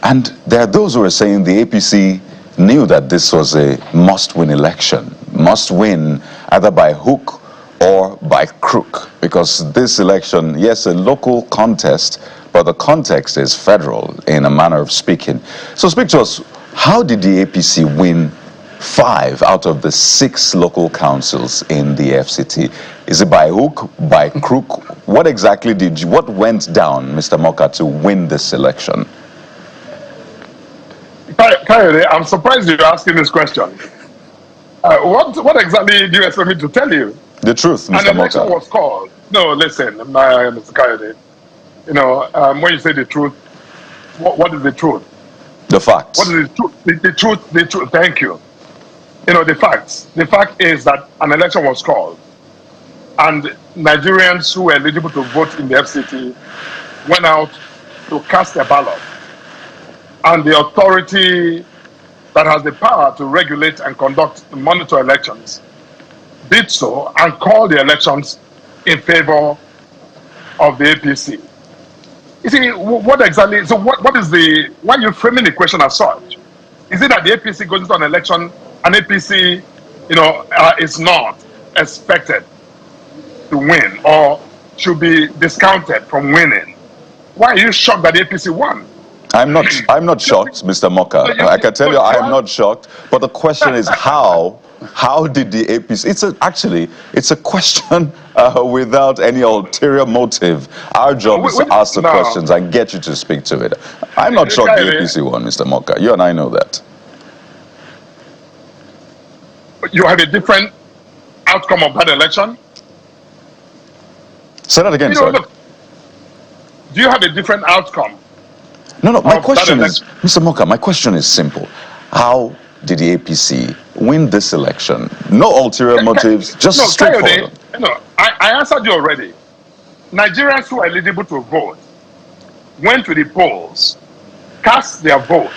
And there are those who are saying the APC knew that this was a must-win election, must win either by hook or by crook, because this election, yes, a local contest, but the context is federal in a manner of speaking. So speak to us, how did the APC win 5 out of the 6 local councils in the FCT? Is it by hook, by crook? What exactly what went down, Mr. Morka, to win this election? Kayode, I'm surprised you're asking this question. What exactly do you expect me to tell you? The truth, Mr. An election Morka. was called. No, listen, Mr. Kayode. You know, when you say the truth, what is the truth? The facts. What is the truth? The truth. Thank you. You know, the facts. The fact is that an election was called, and Nigerians who were eligible to vote in the FCT went out to cast a ballot. And the authority that has the power to regulate and monitor elections did so and called the elections in favor of the APC. You see, what exactly, so what is why are you framing the question as such? Is it that the APC goes into an election and APC, you know, is not expected to win or should be discounted from winning? Why are you shocked that the APC won? I'm not shocked, Mr. Morka. I can tell you I am not shocked, but the question is how did the APC, it's a question without any ulterior motive. Our job is to ask the questions and get you to speak to it. I'm not shocked the APC won, Mr. Morka. You and I know that. You have a different outcome of that election? Say that again, you know, sir. Look, do you have a different outcome? No, my question is, Mr. Morka, my question is simple. How did the APC win this election? No ulterior motives, just straightforward. No, I answered you already. Nigerians who are eligible to vote went to the polls, cast their vote.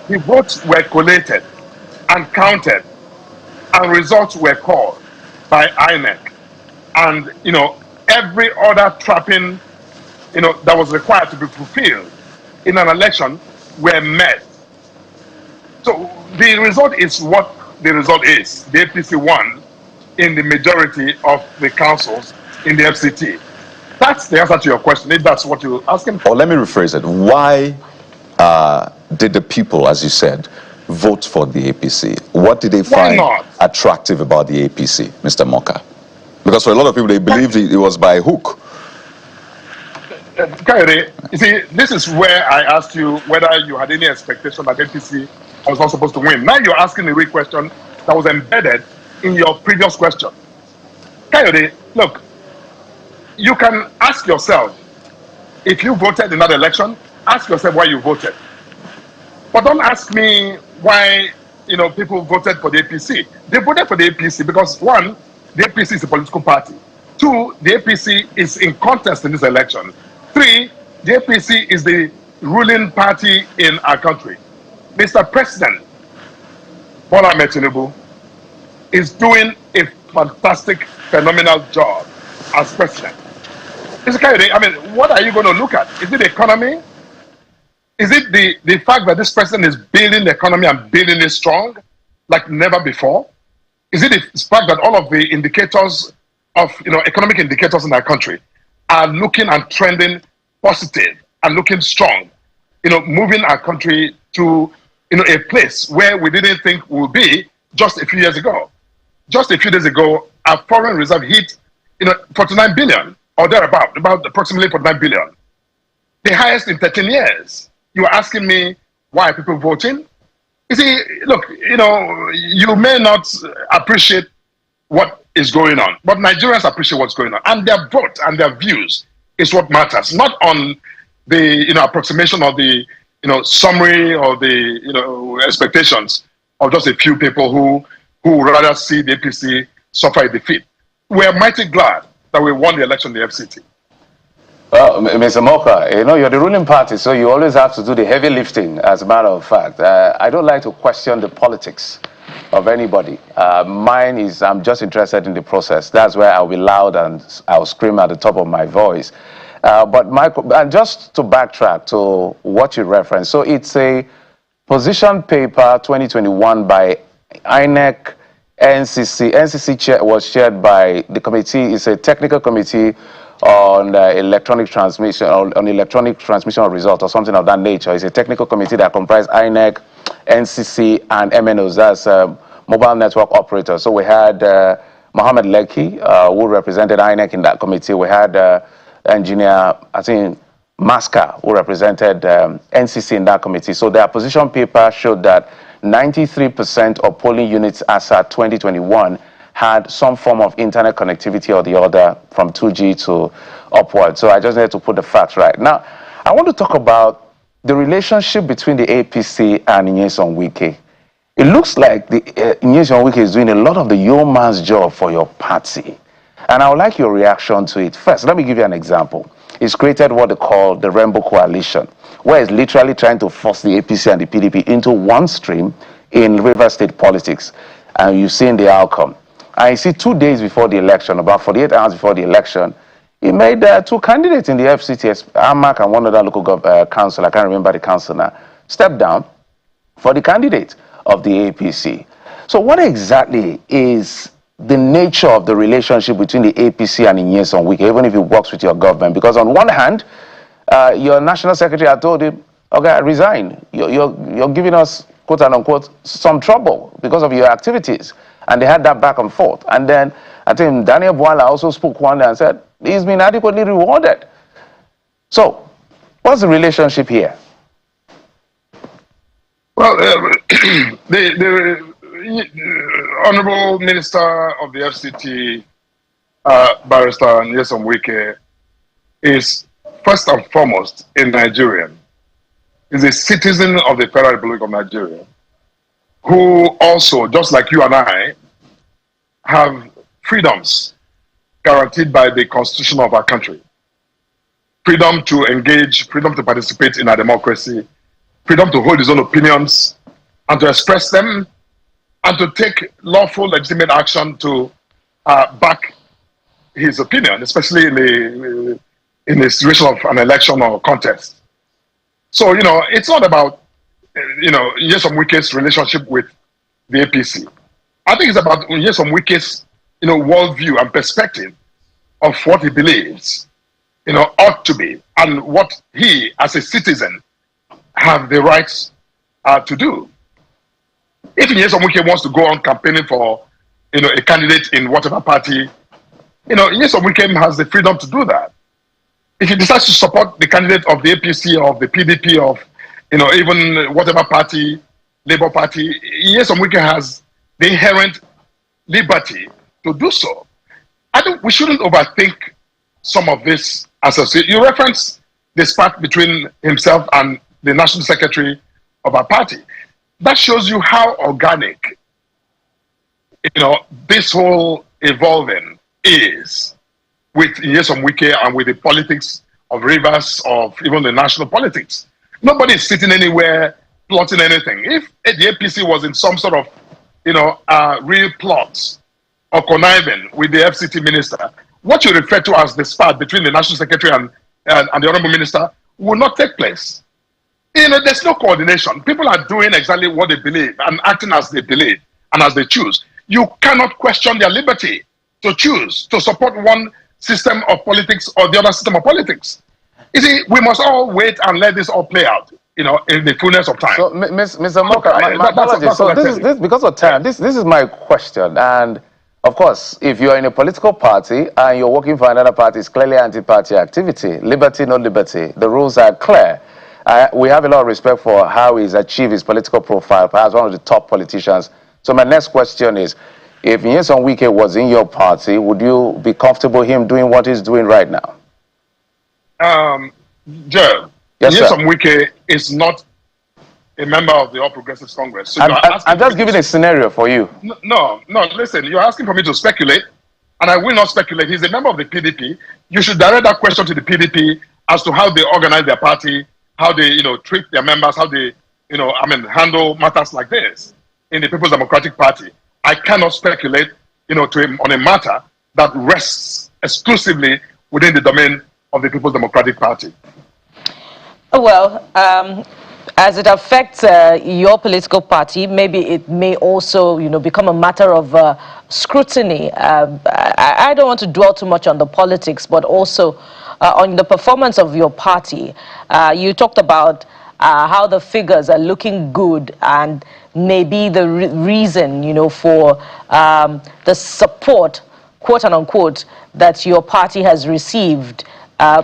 The votes were collated and counted, and results were called by INEC. And, you know, every other trapping, you know, that was required to be fulfilled in an election were met. So the result is what the result is. The APC won in the majority of the councils in the FCT. That's the answer to your question, if that's what you're asking for. Or let me rephrase it. Why did the people, as you said, vote for the APC? What did they find attractive about the APC, Mr. Morka? Because for a lot of people, they believed it was by hook. Kayode, you see, this is where I asked you whether you had any expectation that APC was not supposed to win. Now you're asking a real question that was embedded in your previous question. Kayode, look, you can ask yourself, if you voted in that election, ask yourself why you voted. But don't ask me why, you know, people voted for the APC. They voted for the APC because, one, the APC is a political party. 2, the APC is in contest in this election. 3, the APC is the ruling party in our country. Mr. President Bola Ahmed Tinubu is doing a fantastic, phenomenal job as president. Mr. Kayode, I mean, what are you going to look at? Is it the economy? Is it the fact that this president is building the economy and building it strong like never before? Is it the fact that all of the indicators of, you know, economic indicators in our country are looking and trending positive and looking strong, you know, moving our country to, you know, a place where we didn't think we would be just a few years ago. Just a few days ago, our foreign reserve hit, you know, 49 billion or thereabout, about approximately 49 billion. The highest in 13 years. You are asking me why are people voting? You see, look, you know, you may not appreciate what is going on, but Nigerians appreciate what's going on, and their vote and their views is what matters, not on the, you know, approximation of the summary or the expectations of just a few people who would rather see the APC suffer a defeat. We're mighty glad that we won the election in the FCT. Well, Mr. Morka, you're the ruling party, so you always have to do the heavy lifting, as a matter of fact. I don't like to question the politics of anybody. Mine is, I'm just interested in the process. That's where I'll be loud and I'll scream at the top of my voice. But Michael, and just to backtrack to what you referenced, so it's a position paper 2021 by INEC, NCC. NCC was chaired by the committee. It's a technical committee on electronic transmission, on electronic transmission of results or something of that nature. It's a technical committee that comprises INEC, NCC, and MNOs. That's mobile network operators. So we had Mohammed Lekki, who represented INEC in that committee. We had engineer, I think, Maska, who represented NCC in that committee. So their position paper showed that 93% of polling units as at 2021 had some form of internet connectivity or the other, from 2G to upward. So I just needed to put the facts right. Now, I want to talk about the relationship between the APC and Nyesom Wike. It looks like the Nyesom Wike is doing a lot of the yeoman's job for your party. And I would like your reaction to it. First, let me give you an example. It's created what they call the Rainbow Coalition, where it's literally trying to force the APC and the PDP into one stream in Rivers State politics. And you've seen the outcome. I see 2 days before the election, about 48 hours before the election, he made 2 candidates in the FCT, Amak and one other local council, I can't remember the council now, step down for the candidate of the APC. So what exactly is the nature of the relationship between the APC and Nyesom Wike, even if it works with your government? Because on one hand, your national secretary had told him, okay, resign. You're giving us, quote unquote, some trouble because of your activities. And they had that back and forth. And then I think Daniel Bwala also spoke one day and said, he's been adequately rewarded. So, what's the relationship here? Well, the Honorable Minister of the FCT, Barrister Nyesom Wike, is first and foremost a Nigerian. He's a citizen of the Federal Republic of Nigeria, who also, just like you and I, have freedoms guaranteed by the Constitution of our country. Freedom to engage, freedom to participate in our democracy, freedom to hold his own opinions and to express them, and to take lawful, legitimate action to back his opinion, especially in the situation of an election or contest. So, it's not about Nyesom Wike's relationship with the APC. I think it's about Nyesom Wike's, worldview and perspective of what he believes, ought to be, and what he, as a citizen, have the rights to do. If Nyesom Wike wants to go on campaigning for, a candidate in whatever party, Nyesom Wike has the freedom to do that. If he decides to support the candidate of the APC or of the PDP of even whatever party, Labour Party, Nyesom Wike has the inherent liberty to do so. I think we shouldn't overthink some of this association. You reference the spat between himself and the National Secretary of our party. That shows you how organic, this whole evolving is with Nyesom Wike and with the politics of Rivers, of even the national politics. Nobody is sitting anywhere plotting anything. If the APC was in some sort of, real plots or conniving with the FCT minister, what you refer to as the spat between the National Secretary and the Honorable Minister will not take place. There's no coordination. People are doing exactly what they believe and acting as they believe and as they choose. You cannot question their liberty to choose to support one system of politics or the other system of politics. You see, we must all wait and let this all play out, in the fullness of time. So, Mr. Morka, my apologies. So this because of time, this is my question. And of course, if you're in a political party and you're working for another party, it's clearly anti-party activity. Liberty, no liberty. The rules are clear. We have a lot of respect for how he's achieved his political profile, perhaps one of the top politicians. So my next question is, if Nyesom Wike was in your party, would you be comfortable him doing what he's doing right now? Joe, yes, Nyesom Wike is not a member of the All Progressives Congress. So I'm just giving a scenario for you. No, listen, you're asking for me to speculate, and I will not speculate. He's a member of the PDP. You should direct that question to the PDP as to how they organize their party, how they, treat their members, how they, handle matters like this in the People's Democratic Party. I cannot speculate, on a matter that rests exclusively within the domain of the People's Democratic Party. Well, as it affects your political party, maybe it may also, become a matter of scrutiny. I don't want to dwell too much on the politics, but also on the performance of your party. You talked about how the figures are looking good, and maybe the reason, for the support, quote unquote, that your party has received.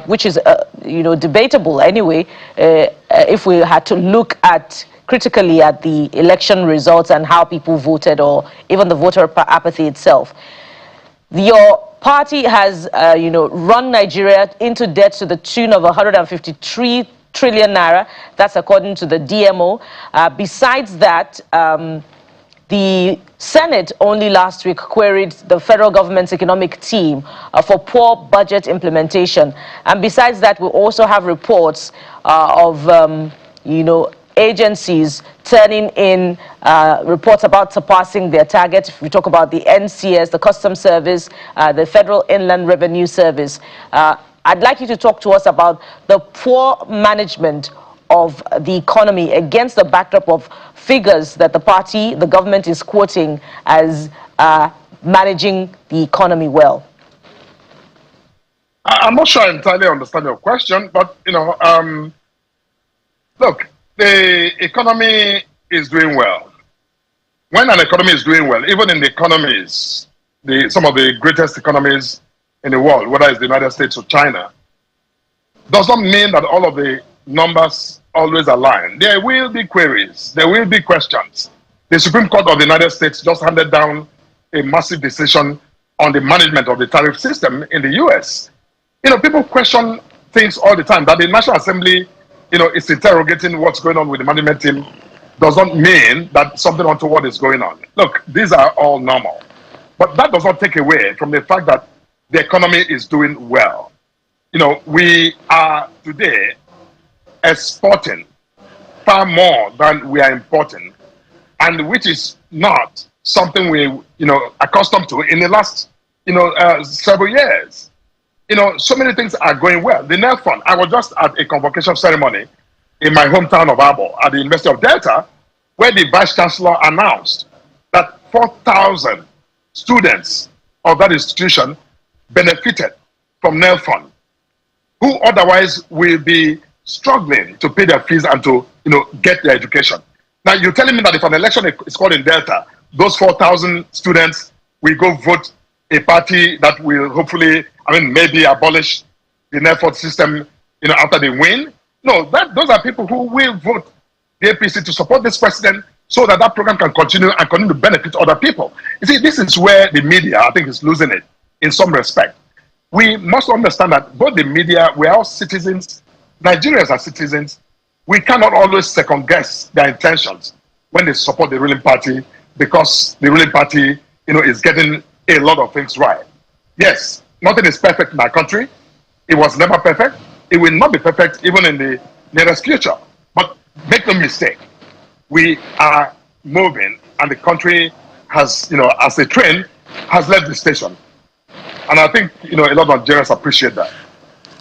Which is, debatable anyway, if we had to look critically at the election results and how people voted, or even the voter apathy itself. Your party has, run Nigeria into debt to the tune of 153 trillion naira. That's according to the DMO. Besides that, the Senate only last week queried the federal government's economic team for poor budget implementation. And besides that, we also have reports of, agencies turning in reports about surpassing their target. If we talk about the NCS, the Customs Service, the Federal Inland Revenue Service, I'd like you to talk to us about the poor management of the economy against the backdrop of figures that the government is quoting as managing the economy well. I'm not sure I entirely understand your question, but, look, the economy is doing well. When an economy is doing well, even in the economies, some of the greatest economies in the world, whether it's the United States or China, does not mean that all of the numbers always align. There will be queries. There will be questions. The Supreme Court of the United States just handed down a massive decision on the management of the tariff system in the US. People question things all the time. That the National Assembly, is interrogating what's going on with the management team does not mean that something untoward is going on. Look, these are all normal. But that does not take away from the fact that the economy is doing well. We are today exporting far more than we are importing, and which is not something we, accustomed to in the last, several years. So many things are going well. The NEL Fund, I was just at a convocation ceremony in my hometown of Abo at the University of Delta, where the Vice Chancellor announced that 4,000 students of that institution benefited from NEL Fund, who otherwise will be struggling to pay their fees and to, get their education. Now, you're telling me that if an election is called in Delta, those 4,000 students will go vote a party that will hopefully, maybe abolish the NEFOD system, after they win? No, those are people who will vote the APC to support this president so that that program can continue and continue to benefit other people. You see, this is where the media, I think, is losing it in some respect. We must understand that both the media, we're all citizens, Nigerians are citizens. We cannot always second guess their intentions when they support the ruling party, because the ruling party, is getting a lot of things right. Yes, nothing is perfect in our country. It was never perfect. It will not be perfect even in the nearest future. But make no mistake, we are moving, and the country has, as a train, has left the station. And I think, a lot of Nigerians appreciate that.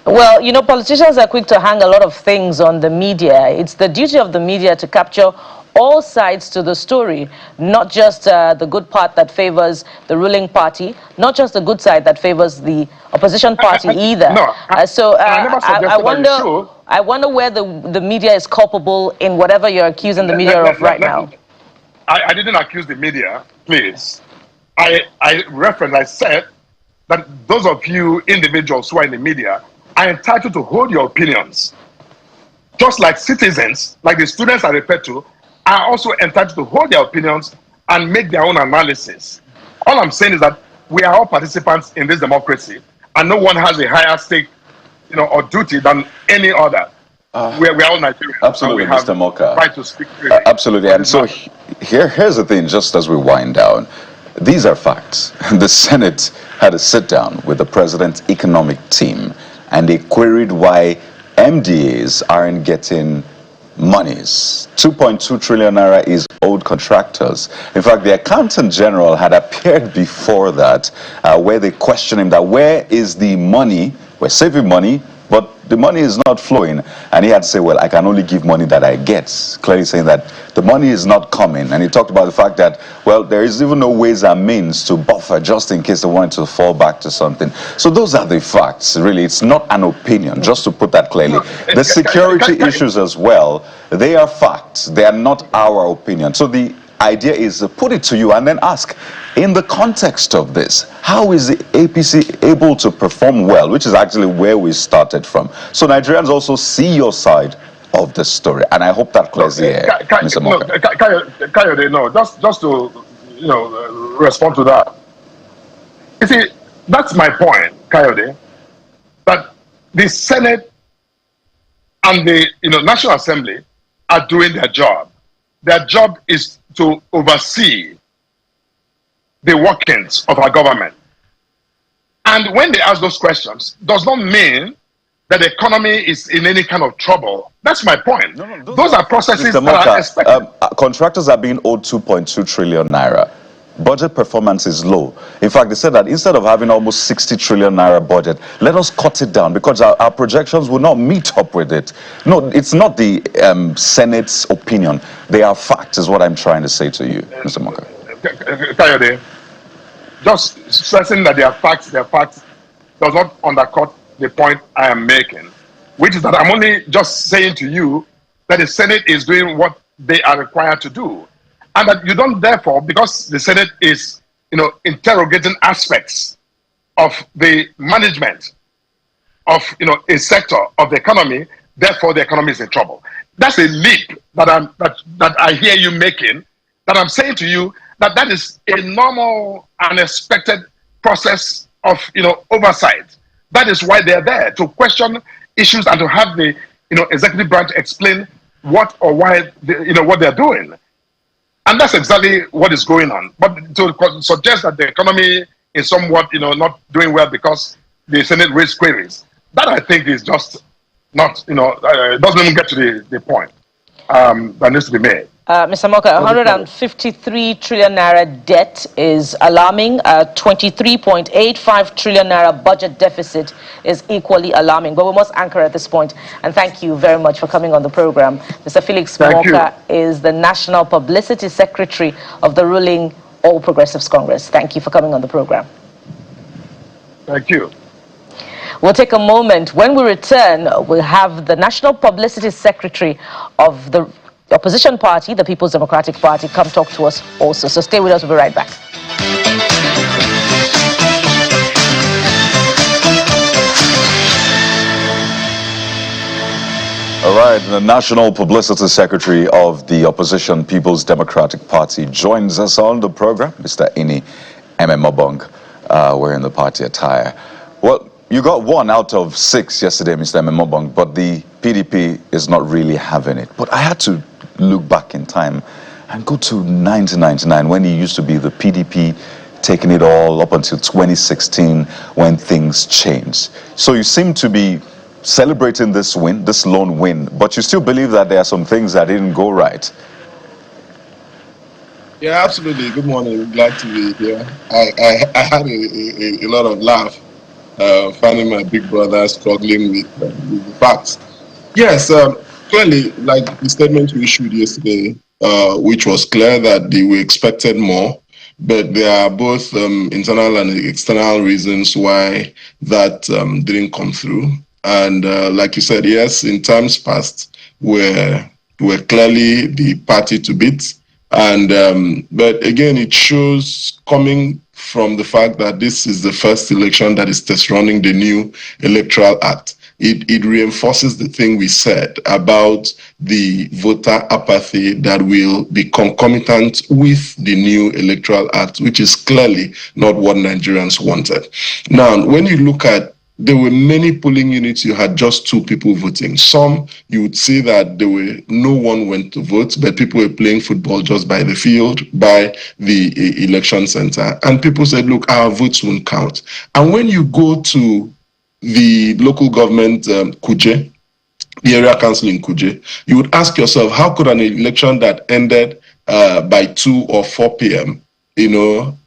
Well, politicians are quick to hang a lot of things on the media. It's the duty of the media to capture all sides to the story, not just the good part that favors the ruling party, not just the good side that favors the opposition party either. I wonder where the media is culpable in whatever you're accusing the media of right now. I didn't accuse the media, please. I said that those of you individuals who are in the media are entitled to hold your opinions. Just like citizens, like the students I referred to, are also entitled to hold their opinions and make their own analysis. All I'm saying is that we are all participants in this democracy, and no one has a higher stake, or duty than any other we are all Nigerians. Absolutely, We have Mr. Morka. right to speak freely. Absolutely. And so here's the thing, just as we wind down. These are facts. The Senate had a sit down with the president's economic team, and they queried why MDAs aren't getting monies. 2.2 trillion naira is owed contractors. In fact, the accountant general had appeared before that, where they questioned him that where is the money? We're saving money, but the money is not flowing. And he had to say, well, I can only give money that I get. Clearly saying that the money is not coming. And he talked about the fact that, well, there is even no ways and means to buffer just in case they wanted to fall back to something. So those are the facts, really. It's not an opinion, just to put that clearly. The security issues as well, they are facts. They are not our opinion. So the idea is to put it to you and then ask, in the context of this, how is the APC able to perform well, which is actually where we started from. So Nigerians also see your side of the story, and I hope that clears the air, Mr. Morka. Kayode, no, just to respond to that. You see, that's my point, Kayode, that the Senate and the National Assembly are doing their job. Their job is to oversee the workings of our government. And when they ask those questions, does not mean that the economy is in any kind of trouble. That's my point. Those are processes Mr. that are expected. Contractors are being owed 2.2 trillion naira. Budget performance is low. In fact, they said that instead of having almost 60 trillion naira budget, let us cut it down because our projections will not meet up with it. No, it's not the Senate's opinion. They are facts, is what I'm trying to say to you, Mr. Morka. Kayode, just stressing that they are facts does not undercut the point I am making, which is that I'm only just saying to you that the Senate is doing what they are required to do. And that you don't therefore, because the Senate is, interrogating aspects of the management of, a sector of the economy, therefore the economy is in trouble. That's a leap that I hear you making, that I'm saying to you that is a normal and expected process of, oversight. That is why they're there, to question issues and to have the, executive branch explain what or why, what they're doing. And that's exactly what is going on. But to suggest that the economy is somewhat, not doing well because the Senate raised queries, that I think is just not, doesn't even get to the point that needs to be made. Mr. Morka, 153 trillion naira debt is alarming. 23.85 trillion naira budget deficit is equally alarming. But we must anchor at this point. And thank you very much for coming on the program. Mr. Felix Morka is the National Publicity Secretary of the ruling All Progressives Congress. Thank you for coming on the program. Thank you. We'll take a moment. When we return, we'll have the National Publicity Secretary of the opposition party, the People's Democratic Party, come talk to us also. So stay with us. We'll be right back. All right, the National Publicity Secretary of the opposition People's Democratic Party joins us on the program, Mr. Ini Ememobong, wearing the party attire. Well, you got 1 out of 6 yesterday, Mr. Ememobong, but the PDP is not really having it. But I had to look back in time and go to 1999 when he used to be the PDP, taking it all up until 2016 when things changed. So you seem to be celebrating this win, this lone win, but you still believe that there are some things that didn't go right. Yeah, absolutely. Good morning. Glad to be here. I had a lot of laugh finding my big brother struggling with the facts. Yes, clearly, like the statement we issued yesterday, which was clear that we expected more, but there are both internal and external reasons why that didn't come through. And like you said, yes, in times past, we're clearly the party to beat. And but again, it shows coming from the fact that this is the first election that is test running the new Electoral Act. It reinforces the thing we said about the voter apathy that will be concomitant with the new Electoral Act, which is clearly not what Nigerians wanted. Now, when you look at there were many polling units you had just 2 people voting. Some you would see that no one went to vote, but people were playing football just by the field, by the election center. And people said, look, our votes won't count. And when you go to the local government, Kuje, the area council in Kuje, you would ask yourself, how could an election that ended by 2 or 4 p.m.,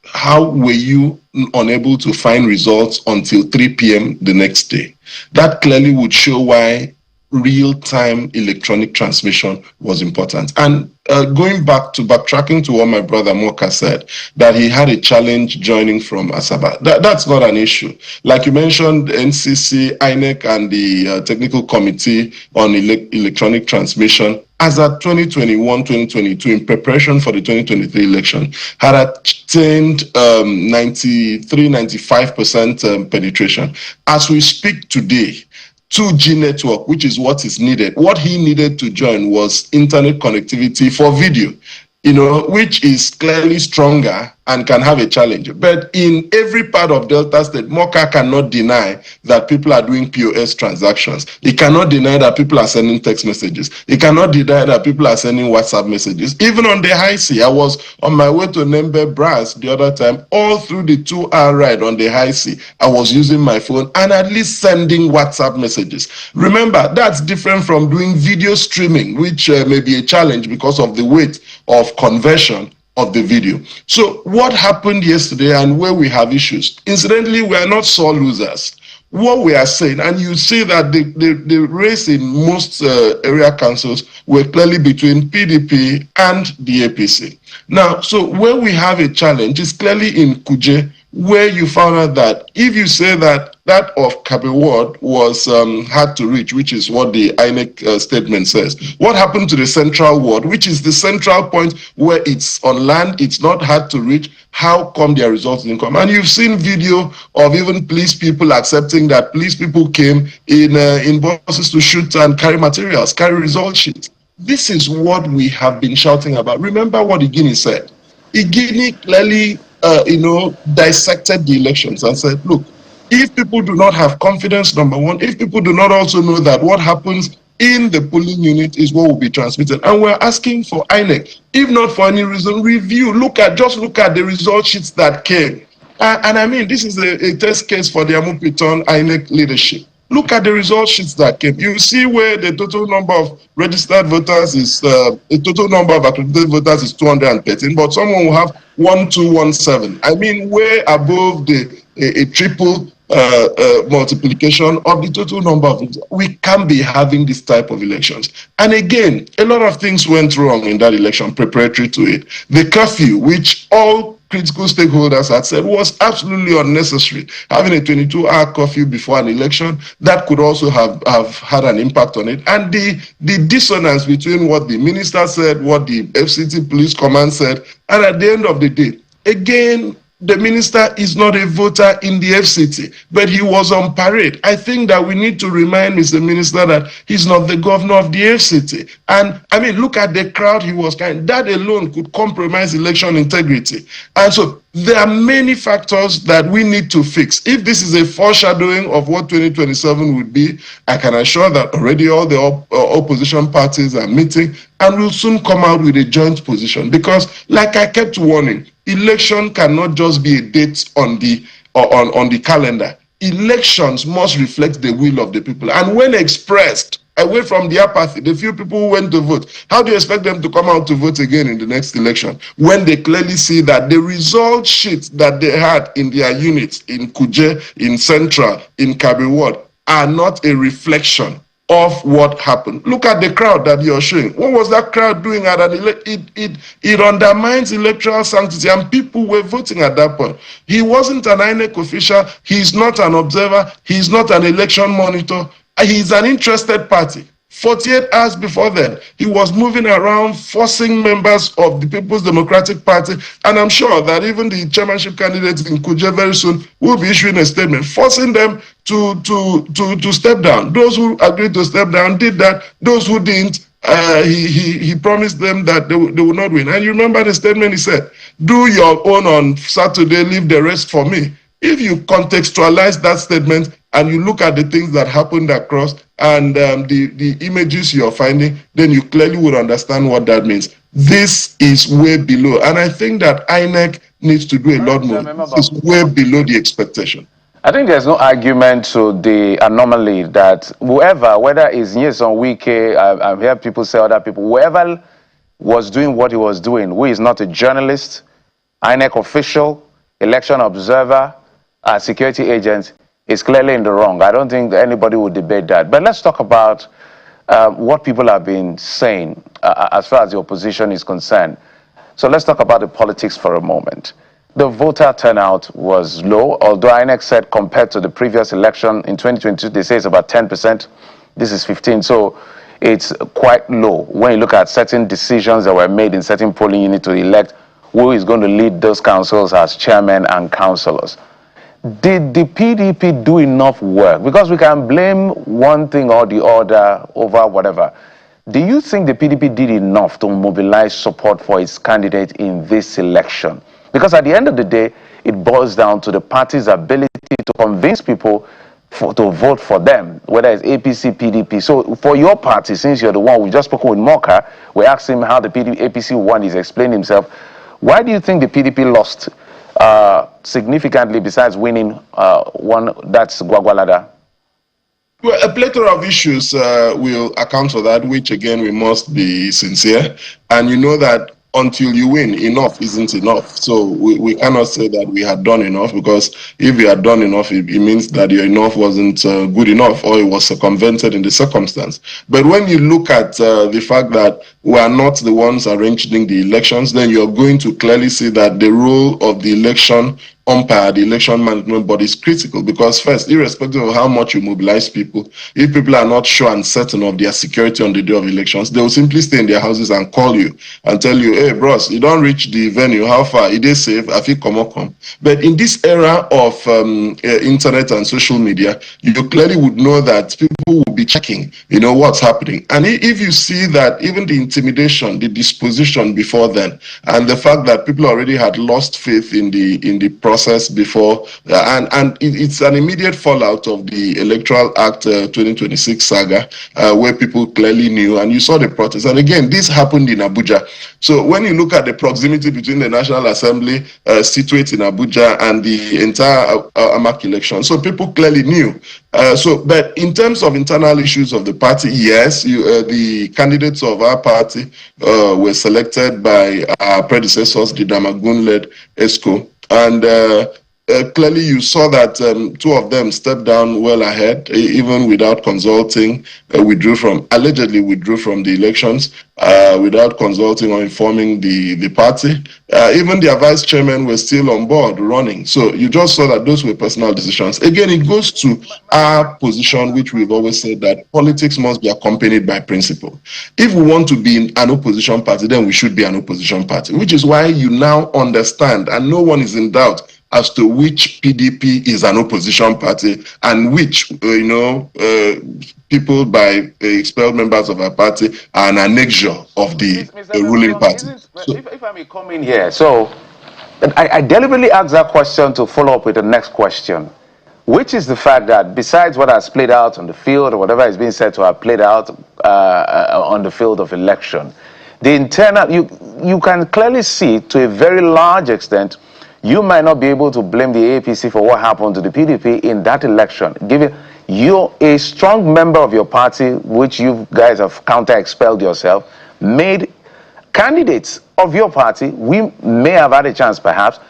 how were you unable to find results until 3 p.m. the next day? That clearly would show why real-time electronic transmission was important. And backtracking to what my brother Morka said, that he had a challenge joining from Asaba. That's not an issue. Like you mentioned, NCC, INEC, and the Technical Committee on Electronic Transmission, as at 2021-2022, in preparation for the 2023 election, had attained 93-95% penetration. As we speak today, 2G network, which is what is needed. What he needed to join was internet connectivity for video, which is clearly stronger and can have a challenge. But in every part of Delta State, Morka cannot deny that people are doing POS transactions. He cannot deny that people are sending text messages. He cannot deny that people are sending WhatsApp messages. Even on the high sea, I was on my way to Nembe Brass the other time. All through the 2-hour ride on the high sea, I was using my phone and at least sending WhatsApp messages. Remember, that's different from doing video streaming, which may be a challenge because of the weight of conversion of the video. So what happened yesterday and where we have issues, incidentally, we are not sore losers. What we are saying, and you see that the race in most area councils were clearly between PDP and the APC. Now, so where we have a challenge is clearly in Kuje, where you found out that if you say that of Kabe Ward was hard to reach, which is what the INEC statement says, what happened to the central ward, which is the central point where it's on land, it's not hard to reach? How come their results didn't come? And you've seen video of even police people accepting that police people came in buses to shoot and carry materials, carry result sheets. This is what we have been shouting about. Remember what Igini said. Igini clearly dissected the elections and said, look, if people do not have confidence, number one, if people do not also know that what happens in the polling unit is what will be transmitted, and we're asking for INEC, if not for any reason, review, just look at the result sheets that came. And I mean, this is a test case for the Amupiton INEC leadership. Look at the result sheets that came. You see where the total number of registered voters is, the total number of accredited voters is 213, but someone will have 1217. I mean, way above a triple multiplication of the total number of voters. We can't be having this type of elections. And again, a lot of things went wrong in that election preparatory to it. The curfew, which all critical stakeholders had said was absolutely unnecessary. Having a 22-hour curfew before an election, that could also have had an impact on it. And the dissonance between what the minister said, what the FCT police command said, and at the end of the day, again, the minister is not a voter in the FCT, but he was on parade. I think that we need to remind Mr. Minister that he's not the governor of the FCT. And I mean, look at the crowd he was carrying. That alone could compromise election integrity. And so there are many factors that we need to fix. If this is a foreshadowing of what 2027 would be, I can assure that already all the opposition parties are meeting and will soon come out with a joint position. Because like I kept warning, election cannot just be a date on the calendar. Elections must reflect the will of the people. And when expressed, away from the apathy, the few people who went to vote, how do you expect them to come out to vote again in the next election when they clearly see that the result sheets that they had in their units, in Kuje, in Central, in Kabe Ward, are not a reflection of what happened? Look at the crowd that you're showing. What was that crowd doing at an it undermines electoral sanctity, and people were voting at that point. He wasn't an INEC official, he's not an observer, he's not an election monitor, he's an interested party. 48 hours before then, he was moving around forcing members of the People's Democratic Party, and I'm sure that even the chairmanship candidates in Kuje very soon will be issuing a statement, forcing them to step down. Those who agreed to step down did that. Those who didn't, he promised them that they would not win. And you remember the statement he said, do your own on Saturday, leave the rest for me. If you contextualize that statement and you look at the things that happened across and the images you're finding, then you clearly would understand what that means. This is way below. And I think that INEC needs to do a lot more. This is way below the expectation. I think there's no argument to the anomaly that whoever, whether it's Nyesom Wike, I've heard people say other people, whoever was doing what he was doing, who is not a journalist, INEC official, election observer, security agent, is clearly in the wrong. I don't think anybody would debate that. But let's talk about what people have been saying as far as the opposition is concerned. So let's talk about the politics for a moment. The voter turnout was low, although INEC said compared to the previous election in 2022, they say it's about 10%. This is 15%, so it's quite low when you look at certain decisions that were made in certain polling units to elect who is going to lead those councils as chairmen and councillors. Did the PDP do enough work? Because we can blame one thing or the other over whatever. Do you think the PDP did enough to mobilize support for its candidate in this election? Because at the end of the day, it boils down to the party's ability to convince people to vote for them, whether it's APC, PDP. So for your party, since you're the one, we just spoke with Morka, we asked him how the APC won, he's explained himself. Why do you think the PDP lost significantly besides winning one, that's Gwagwalada? Well, a plethora of issues will account for that, which again, we must be sincere. And you know that until you win, enough isn't enough. So we cannot say that we had done enough, because if you had done enough, it means that your enough wasn't good enough, or it was circumvented in the circumstance. But when you look at the fact that we are not the ones arranging the elections, then you're going to clearly see that the role of the election umpire, the election management body, is critical. Because first, irrespective of how much you mobilize people, if people are not sure and certain of their security on the day of elections, they will simply stay in their houses and call you and tell you, hey bros, you don't reach the venue, how far? It is safe, I feel come. But in this era of internet and social media, you clearly would know that people will be checking, what's happening. And if you see that even the intimidation, the disposition before then, and the fact that people already had lost faith in the process before, and it's an immediate fallout of the Electoral Act 2026 saga, where people clearly knew, and you saw the protest. And again, this happened in Abuja. So when you look at the proximity between the National Assembly situated in Abuja and the entire AMAC election, so people clearly knew. But in terms of internal issues of the party, yes, the candidates of our party were selected by our predecessors, the Damagun-led ESCO. And clearly you saw that two of them stepped down well ahead, even without consulting, allegedly withdrew from the elections, without consulting or informing the party. Even their vice chairman were still on board running. So you just saw that those were personal decisions. Again, it goes to our position, which we've always said, that politics must be accompanied by principle. If we want to be an opposition party, then we should be an opposition party, which is why you now understand, and no one is in doubt as to which PDP is an opposition party and which, people by expelled members of our party are an annexure of the ruling party. If I may come in here, so I deliberately asked that question to follow up with the next question, which is the fact that besides what has played out on the field, or whatever is being said to have played out on the field of election, the internal, you can clearly see to a very large extent, you might not be able to blame the APC for what happened to the PDP in that election. Given you're a strong member of your party, which you guys have counter-expelled yourself, made candidates of your party, we may have had a chance perhaps,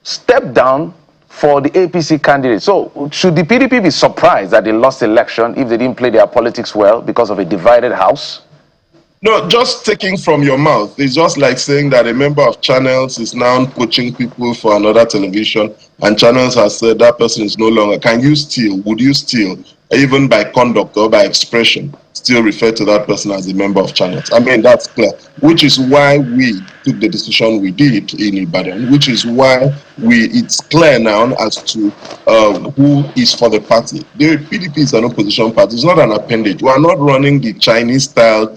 step down for the APC candidate. So should the PDP be surprised that they lost the election if they didn't play their politics well because of a divided house? No, just taking from your mouth. It's just like saying that a member of Channels is now poaching people for another television, and Channels has said that person is no longer. Can you still, would you still, even by conduct or by expression, still refer to that person as a member of Channels? I mean, that's clear, which is why we took the decision we did in Ibadan, which is why it's clear now as to who is for the party. The PDP is an opposition party. It's not an appendage. We are not running the Chinese-style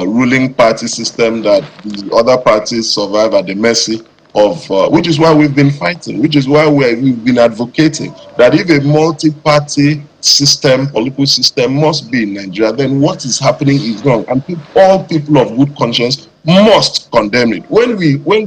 ruling party system that the other parties survive at the mercy of, which is why we've been fighting, which is why we've been advocating that if a multi-party system, political system must be in Nigeria, then what is happening is wrong. And all people of good conscience must condemn it. When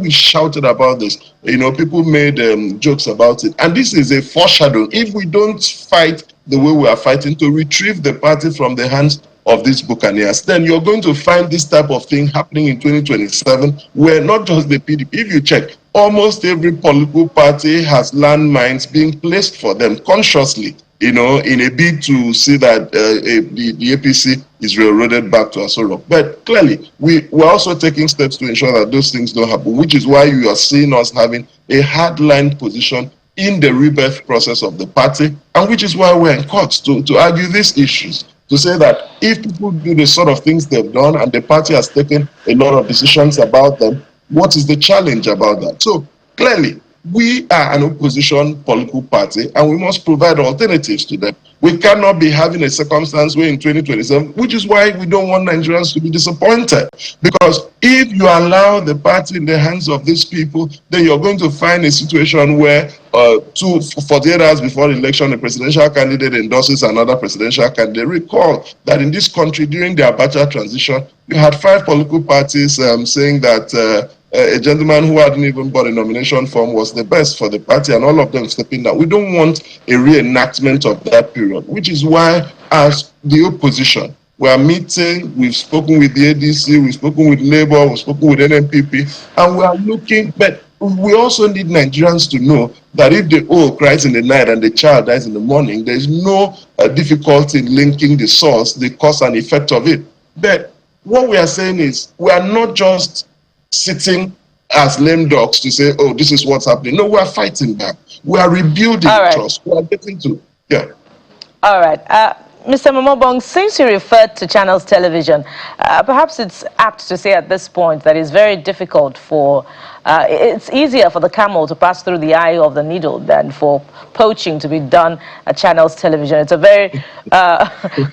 we shouted about this, people made jokes about it. And this is a foreshadow. If we don't fight the way we are fighting to retrieve the party from the hands of these buccaneers, then you're going to find this type of thing happening in 2027, where not just the PDP, if you check, almost every political party has landmines being placed for them consciously, in a bid to see that the APC is railroaded back to Asoro. But clearly, we're also taking steps to ensure that those things don't happen, which is why you are seeing us having a hardline position in the rebirth process of the party, and which is why we're in court to argue these issues, to say that if people do the sort of things they've done and the party has taken a lot of decisions about them, what is the challenge about that? So clearly, we are an opposition political party and we must provide alternatives to them. We cannot be having a circumstance where in 2027, which is why we don't want Nigerians to be disappointed. Because if you allow the party in the hands of these people, then you're going to find a situation where 48 hours before the election, a presidential candidate endorses another presidential candidate. Recall that in this country, during the Abacha transition, you had 5 political parties saying that a gentleman who hadn't even bought a nomination form was the best for the party, and all of them stepping down. We don't want a reenactment of that period, which is why, as the opposition, we are meeting, we've spoken with the ADC, we've spoken with Labour, we've spoken with NNPP, and we are looking, but we also need Nigerians to know that if the owl cries in the night and the child dies in the morning, there is no difficulty in linking the source, the cause and effect of it. But what we are saying is, we are not just sitting as lame dogs to say, oh, this is what's happening. No, we are fighting back. We are rebuilding trust. We are getting to, All right. Mr. Ememobong, since you referred to Channels Television, perhaps it's apt to say at this point that it's very difficult for, it's easier for the camel to pass through the eye of the needle than for poaching to be done at Channels Television. It's a very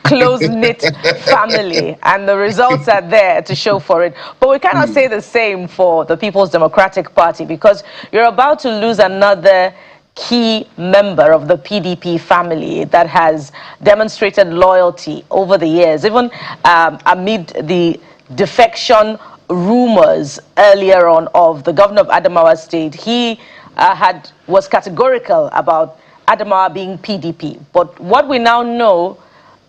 close-knit family, and the results are there to show for it. But we cannot say the same for the People's Democratic Party, because you're about to lose another key member of the PDP family that has demonstrated loyalty over the years, even amid the defection rumors earlier on of the governor of Adamawa State. He was categorical about Adamawa being PDP. But what we now know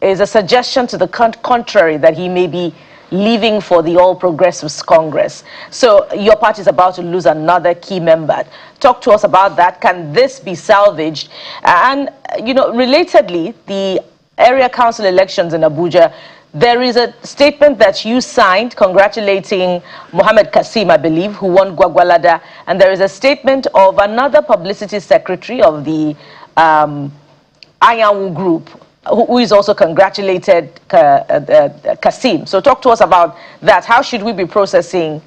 is a suggestion to the contrary, that he may be leaving for the All Progressives Congress. So your party is about to lose another key member. Talk to us about that. Can this be salvaged? And, relatedly, the area council elections in Abuja, there is a statement that you signed congratulating Mohammed Kasim, I believe, who won Gwagwalada. And there is a statement of another publicity secretary of the Ayanwu group, who is also congratulated Kasim. So talk to us about that. How should we be processing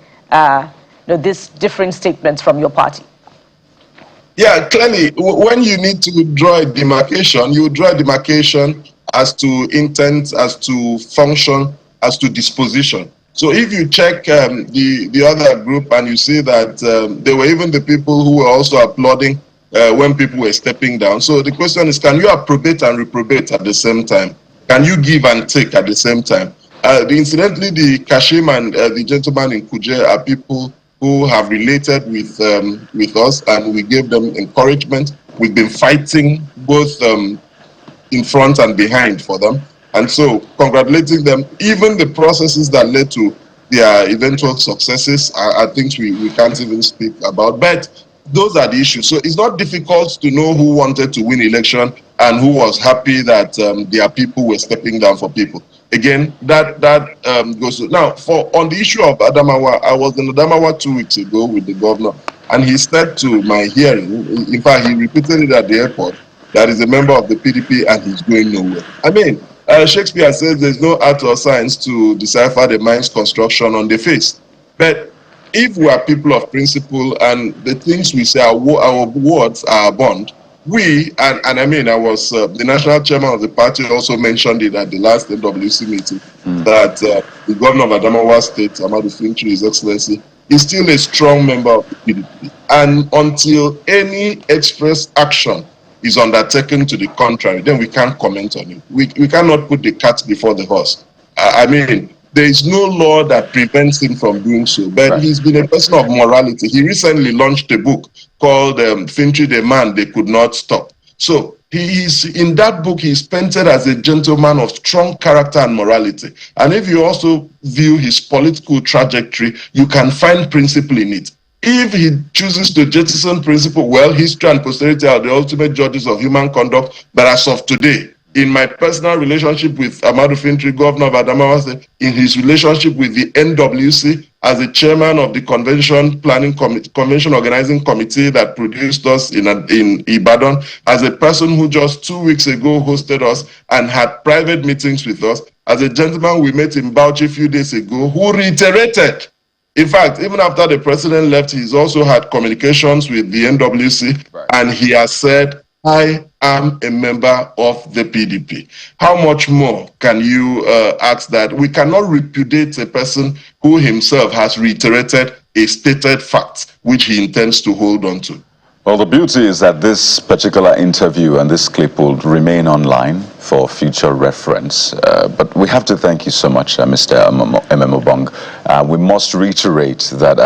these different statements from your party? Yeah, clearly, when you need to draw a demarcation, you draw a demarcation as to intent, as to function, as to disposition. So if you check the other group and you see that they were even the people who were also applauding when people were stepping down. So the question is, can you approbate and reprobate at the same time? Can you give and take at the same time? Incidentally, the Kashim and the gentleman in Kuje are people who have related with us, and we gave them encouragement. We've been fighting both in front and behind for them. And so congratulating them, even the processes that led to their eventual successes are things we can't even speak about. But those are the issues. So it's not difficult to know who wanted to win election and who was happy that their people were stepping down for people. Again, that goes to, now on the issue of Adamawa. I was in Adamawa 2 weeks ago with the governor, and he said to my hearing, in fact, he repeated it at the airport, that he's a member of the PDP and he's going nowhere. I mean, Shakespeare says there's no art or science to decipher the mind's construction on the face. But if we are people of principle and the things we say, our words are a bond, and I mean, I was the national chairman of the party also mentioned it at the last NWC meeting, that the governor of Adamawa State, Amadu Fintri, His Excellency, is still a strong member of the PDP. And until any express action is undertaken to the contrary, then we can't comment on it. We cannot put the cart before the horse. I mean, there is no law that prevents him from doing so, but he's been a person of morality. He recently launched a book called Fintry the Man They Could Not Stop. So in that book, he's painted as a gentleman of strong character and morality. And if you also view his political trajectory, you can find principle in it. If he chooses to jettison principle, well, history and posterity are the ultimate judges of human conduct. But as of today, in my personal relationship with Amadou Fintry, governor of Adamawa State, in his relationship with the NWC, as the chairman of the convention organizing committee that produced us in Ibadan, as a person who just 2 weeks ago hosted us and had private meetings with us, as a gentleman we met in Bauchi a few days ago, who reiterated. In fact, even after the president left, he's also had communications with the NWC, and he has said, I am a member of the PDP. How much more can you ask that? We cannot repudiate a person who himself has reiterated a stated fact, which he intends to hold on to. Well, the beauty is that this particular interview and this clip will remain online for future reference. But we have to thank you so much, Mr. Ememobong. We must reiterate that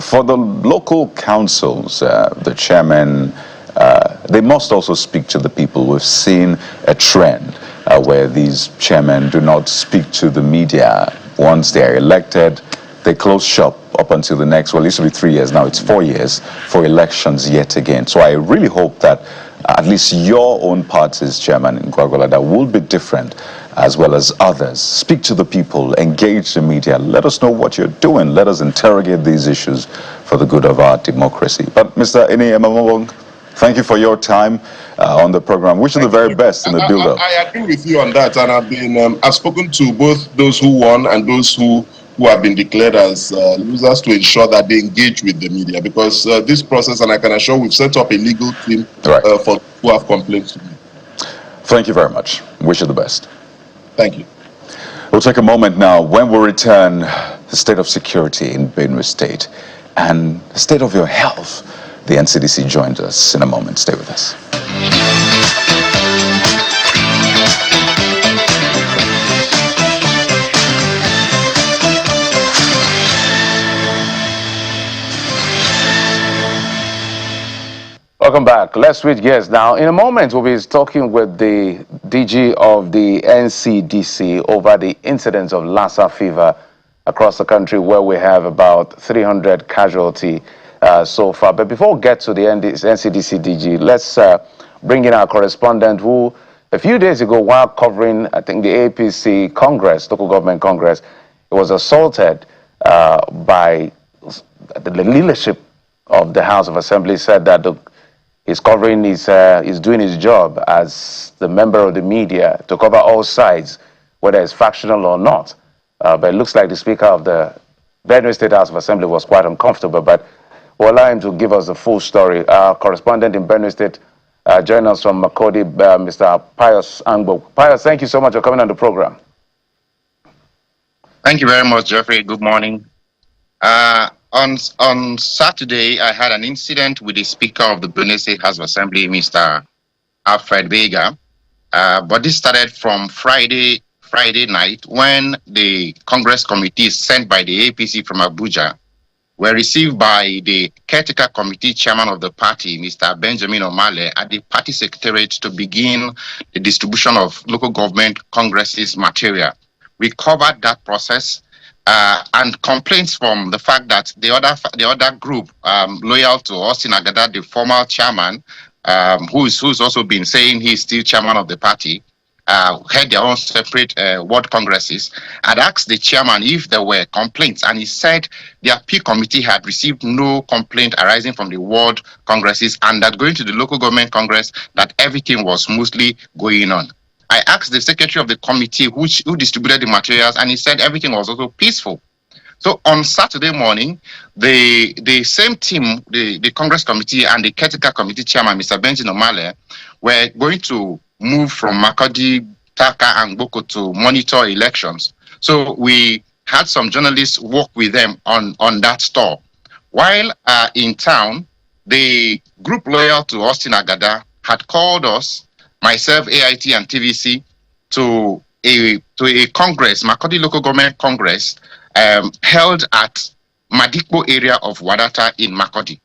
for the local councils, the chairman, they must also speak to the people. We've seen a trend where these chairmen do not speak to the media. Once they are elected, they close shop up until the next, well, it used to be 3 years, now it's 4 years for elections yet again. So I really hope that at least your own party's chairman in Gwagwalada will be different, as well as others. Speak to the people, engage the media, let us know what you're doing, let us interrogate these issues for the good of our democracy. But Mr. Ini Ememobong, thank you for your time on the program. Wish you the very best in the build-up. I agree with you on that, and I've spoken to both those who won and those who have been declared as losers to ensure that they engage with the media, because this process, and I can assure we've set up a legal team for who have complaints to me. Thank you very much. Wish you the best. Thank you. We'll take a moment now. When we return, the state of security in Benue State and the state of your health. The NCDC joins us in a moment. Stay with us. Welcome back. Let's switch gears now. In a moment, we'll be talking with the DG of the NCDC over the incidence of Lassa fever across the country, where we have about 300 casualties so far. But before we get to the NCDC DG, let's bring in our correspondent who, a few days ago, while covering, I think, the APC Congress, local government Congress, was assaulted by the leadership of the House of Assembly, said that he's covering he's doing his job as the member of the media to cover all sides, whether it's factional or not. But it looks like the Speaker of the Benue State House of Assembly was quite uncomfortable, but we'll allow him to give us the full story. Our correspondent in Benue State, join us from Makodi, Mr. Pius Angbo. Pius, thank you so much for coming on the program. Thank you very much, Jeffrey. Good morning. On Saturday, I had an incident with the Speaker of the Benue State House of Assembly, Mr. Alfred Vega. But this started from Friday night, when the Congress committee sent by the APC from Abuja were received by the caretaker committee chairman of the party, Mr. Benjamin Omale, at the party secretariat to begin the distribution of local government Congress's material. We covered that process. And complaints from the fact that the other group loyal to Austin Agada, the former chairman, who's also been saying he's still chairman of the party, had their own separate ward congresses, had asked the chairman if there were complaints, and he said the appeal committee had received no complaint arising from the ward congresses, and that going to the local government congress, that everything was smoothly going on. I asked the secretary of the committee who distributed the materials, and he said everything was also peaceful. So on Saturday morning, the same team, the Congress committee and the caretaker committee chairman, Mr. Benjamin Omale, were going to move from Makodi, Taka, and Boko to monitor elections. So we had some journalists work with them on that store. While in town, the group loyal to Austin Agada had called us, myself, AIT, and TVC, to a congress, Makurdi Local Government Congress, held at Madikpo area of Wadata in Makurdi.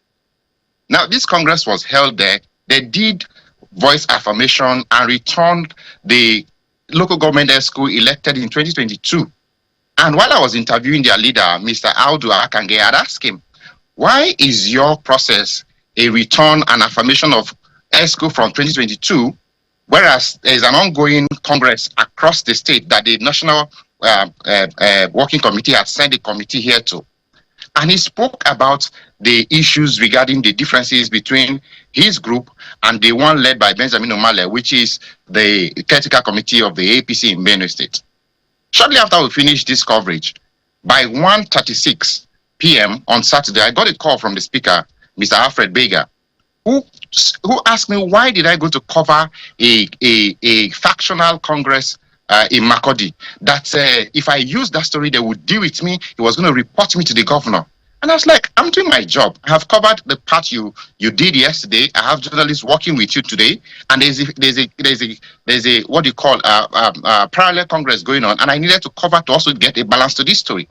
Now, this congress was held there. They did voice affirmation and returned the local government school elected in 2022. And while I was interviewing their leader, Mr. Audu Akange, I'd asked him, why is your process a return and affirmation of ESCO from 2022, whereas there is an ongoing congress across the state that the National Working Committee had sent a committee here to? And he spoke about the issues regarding the differences between his group and the one led by Benjamin Omale, which is the Cartel Committee of the APC in Benue State. Shortly after we finished this coverage, by 1:36 p.m. on Saturday, I got a call from the speaker, Mr. Alfred Bega, who asked me why did I go to cover a factional congress in Makurdi, that if I use that story, they would deal with me. He was going to report me to the governor. And I was like, I'm doing my job. I have covered the part you did yesterday. I have journalists working with you today, and there's a what you call parallel congress going on, and I needed to cover to also get a balance to this story.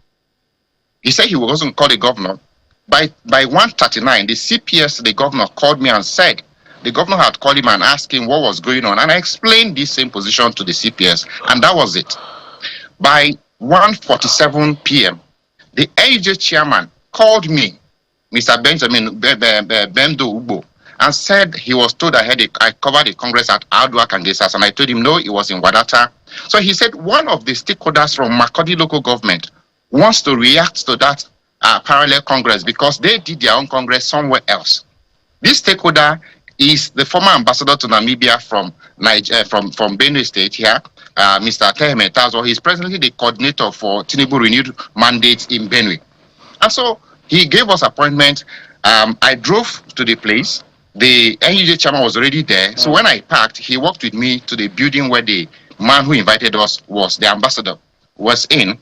He said he was going to call the governor. By 1:39, the CPS, the governor, called me and said the governor had called him and asked him what was going on, and I explained this same position to the CPS, and that was it. By 1:47 p.m., the AJ chairman called me, Mr. Benjamin Bendo Ubo, and said he was told I covered the congress at Aduak and Gesas, and I told him no, it was in Wadata. So he said one of the stakeholders from Makurdi local government wants to react to that parallel congress because they did their own congress somewhere else. This stakeholder is the former ambassador to Namibia from Benue State here, Mr. Teheme Tazo. He's presently the coordinator for Tinubu Renewed Mandates in Benue. And so he gave us appointment. I drove to the place. The NUJ chairman was already there. So when I parked, he walked with me to the building where the man who invited us was, the ambassador, was in,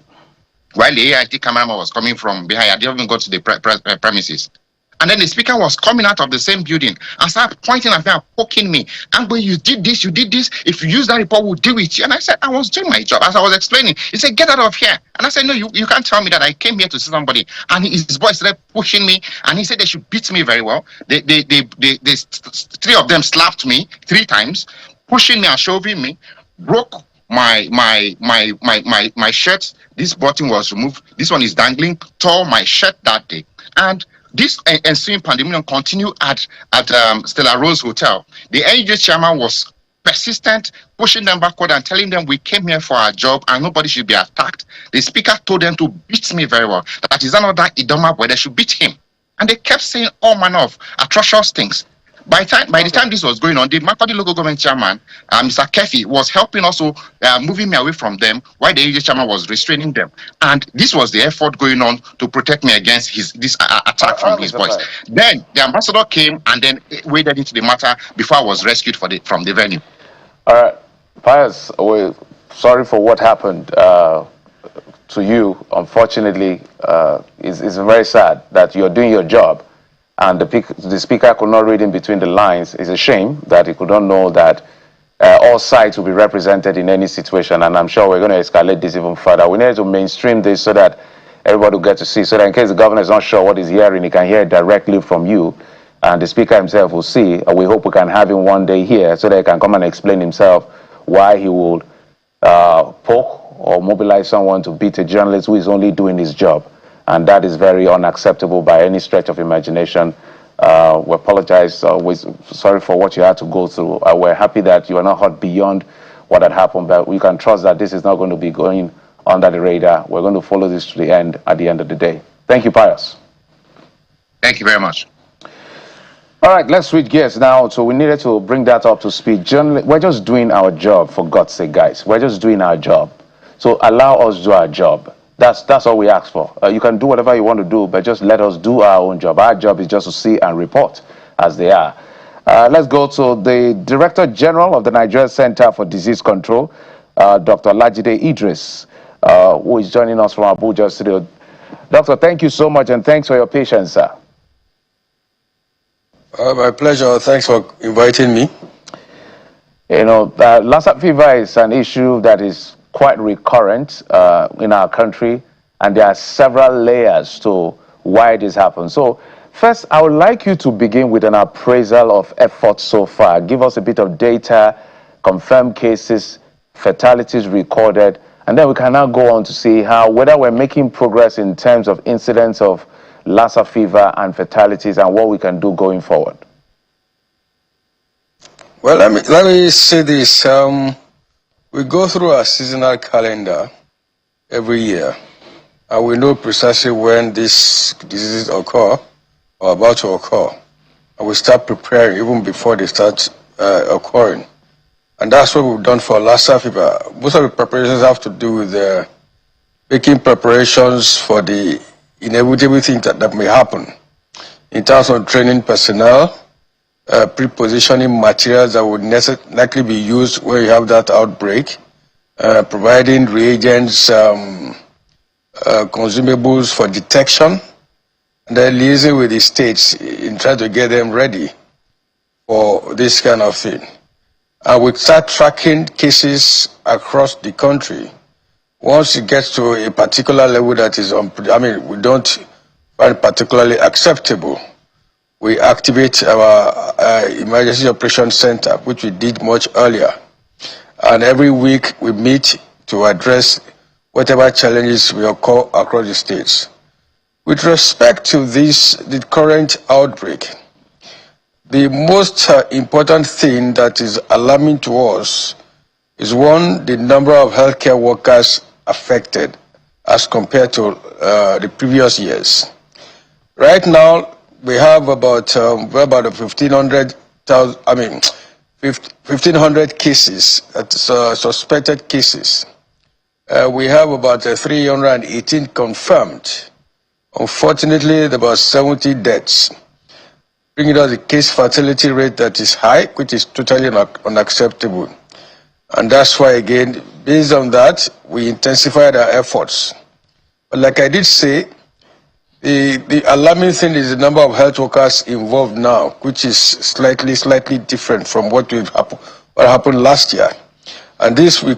while the AIT cameraman was coming from behind. I didn't even go to the premises. And then the speaker was coming out of the same building and started pointing at me and poking me. Angbo, you did this. If you use that report, we'll deal with you. And I said, I was doing my job. As I was explaining, he said, get out of here. And I said, no, you can't tell me that. I came here to see somebody. And his boys started pushing me. And he said they should beat me very well. They three of them slapped me 3 times, pushing me and shoving me, broke my shirt. This button was removed. This one is dangling, tore my shirt that day. And this ensuing pandemonium continued at Stella Rose Hotel. The NUJ chairman was persistent, pushing them backward and telling them we came here for our job and nobody should be attacked. The speaker told them to beat me very well. That is another Idoma boy, they should beat him. And they kept saying all manner of atrocious things. By the time this was going on, the Makurdi local government chairman, Mr. Kefi, was helping also moving me away from them while the AJ chairman was restraining them. And this was the effort going on to protect me against this attack from his boys. Then the ambassador came and then waded into the matter before I was rescued from the venue. All right, Pius, we're sorry for what happened to you. Unfortunately, it's very sad that you're doing your job and the speaker could not read in between the lines. It's a shame that he could not know that all sides will be represented in any situation, and I'm sure we're going to escalate this even further. We need to mainstream this so that everybody will get to see, so that in case the governor is not sure what he's hearing, he can hear it directly from you, and the speaker himself will see. We hope we can have him one day here so that he can come and explain himself why he would poke or mobilize someone to beat a journalist who is only doing his job. And that is very unacceptable by any stretch of imagination. We apologize. We're sorry for what you had to go through. We're happy that you are not hurt beyond what had happened, but we can trust that this is not going to be going under the radar. We're going to follow this to the end at the end of the day. Thank you, Pius. Thank you very much. All right, let's switch gears now. So we needed to bring that up to speed. We're just doing our job, for God's sake, guys. We're just doing our job. So allow us to do our job. That's all we ask for. You can do whatever you want to do, but just let us do our own job. Our job is just to see and report as they are. Let's go to the Director General of the Nigeria Center for Disease Control, Dr. Lajide Idris, who is joining us from Abuja studio. Doctor, thank you so much, and thanks for your patience, sir. My pleasure. Thanks for inviting me. You know, Lassa fever is an issue that is quite recurrent in our country, and there are several layers to why this happens. So, first, I would like you to begin with an appraisal of efforts so far. Give us a bit of data, confirmed cases, fatalities recorded, and then we can now go on to see whether we're making progress in terms of incidents of Lassa fever and fatalities and what we can do going forward. Well, let me say this. We go through our seasonal calendar every year, and we know precisely when these diseases occur or about to occur, and we start preparing even before they start occurring. And that's what we've done for Lassa fever. Most of the preparations have to do with making preparations for the inevitable things that may happen in terms of training personnel, pre-positioning materials that would likely be used when you have that outbreak, providing reagents, consumables for detection, and then liaising with the states in trying to get them ready for this kind of thing. And we start tracking cases across the country. Once it gets to a particular level that is, we don't find particularly acceptable, we activate our Emergency Operations Center, which we did much earlier. And every week we meet to address whatever challenges we occur across the states. With respect to the current outbreak, the most important thing that is alarming to us is, one, the number of healthcare workers affected as compared to the previous years. Right now, we have about 1,500 cases, suspected cases. We have about 318 confirmed. Unfortunately, about 70 deaths, bringing us a case fatality rate that is high, which is totally unacceptable. And that's why, again, based on that, we intensified our efforts. But like I did say, the alarming thing is the number of health workers involved now, which is slightly different from what happened last year. And this we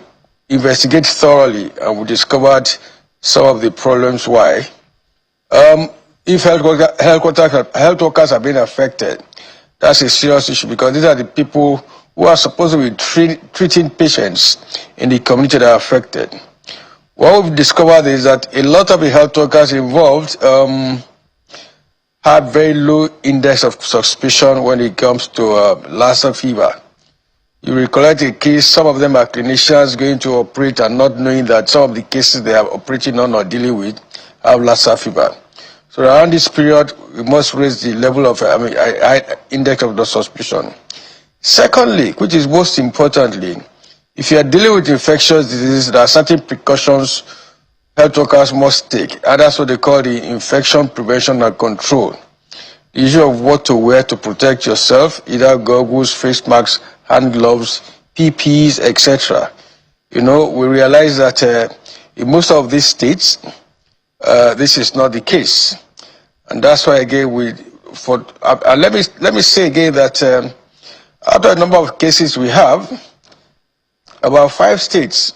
investigate thoroughly, and we discovered some of the problems why. If health workers have been affected, that's a serious issue, because these are the people who are supposed to be treating patients in the community that are affected. What we've discovered is that a lot of the health workers involved have very low index of suspicion when it comes to Lassa fever. You recollect a case, some of them are clinicians going to operate and not knowing that some of the cases they are operating on or dealing with have Lassa fever. So around this period, we must raise the level of index of the suspicion. Secondly, which is most importantly, if you are dealing with infectious diseases, there are certain precautions health workers must take, and that's what they call the infection prevention and control. The issue of what to wear to protect yourself, either goggles, face masks, hand gloves, PPEs, etc. You know, we realize that in most of these states, this is not the case, and that's why again let me say again that out of the number of cases we have, about 5 states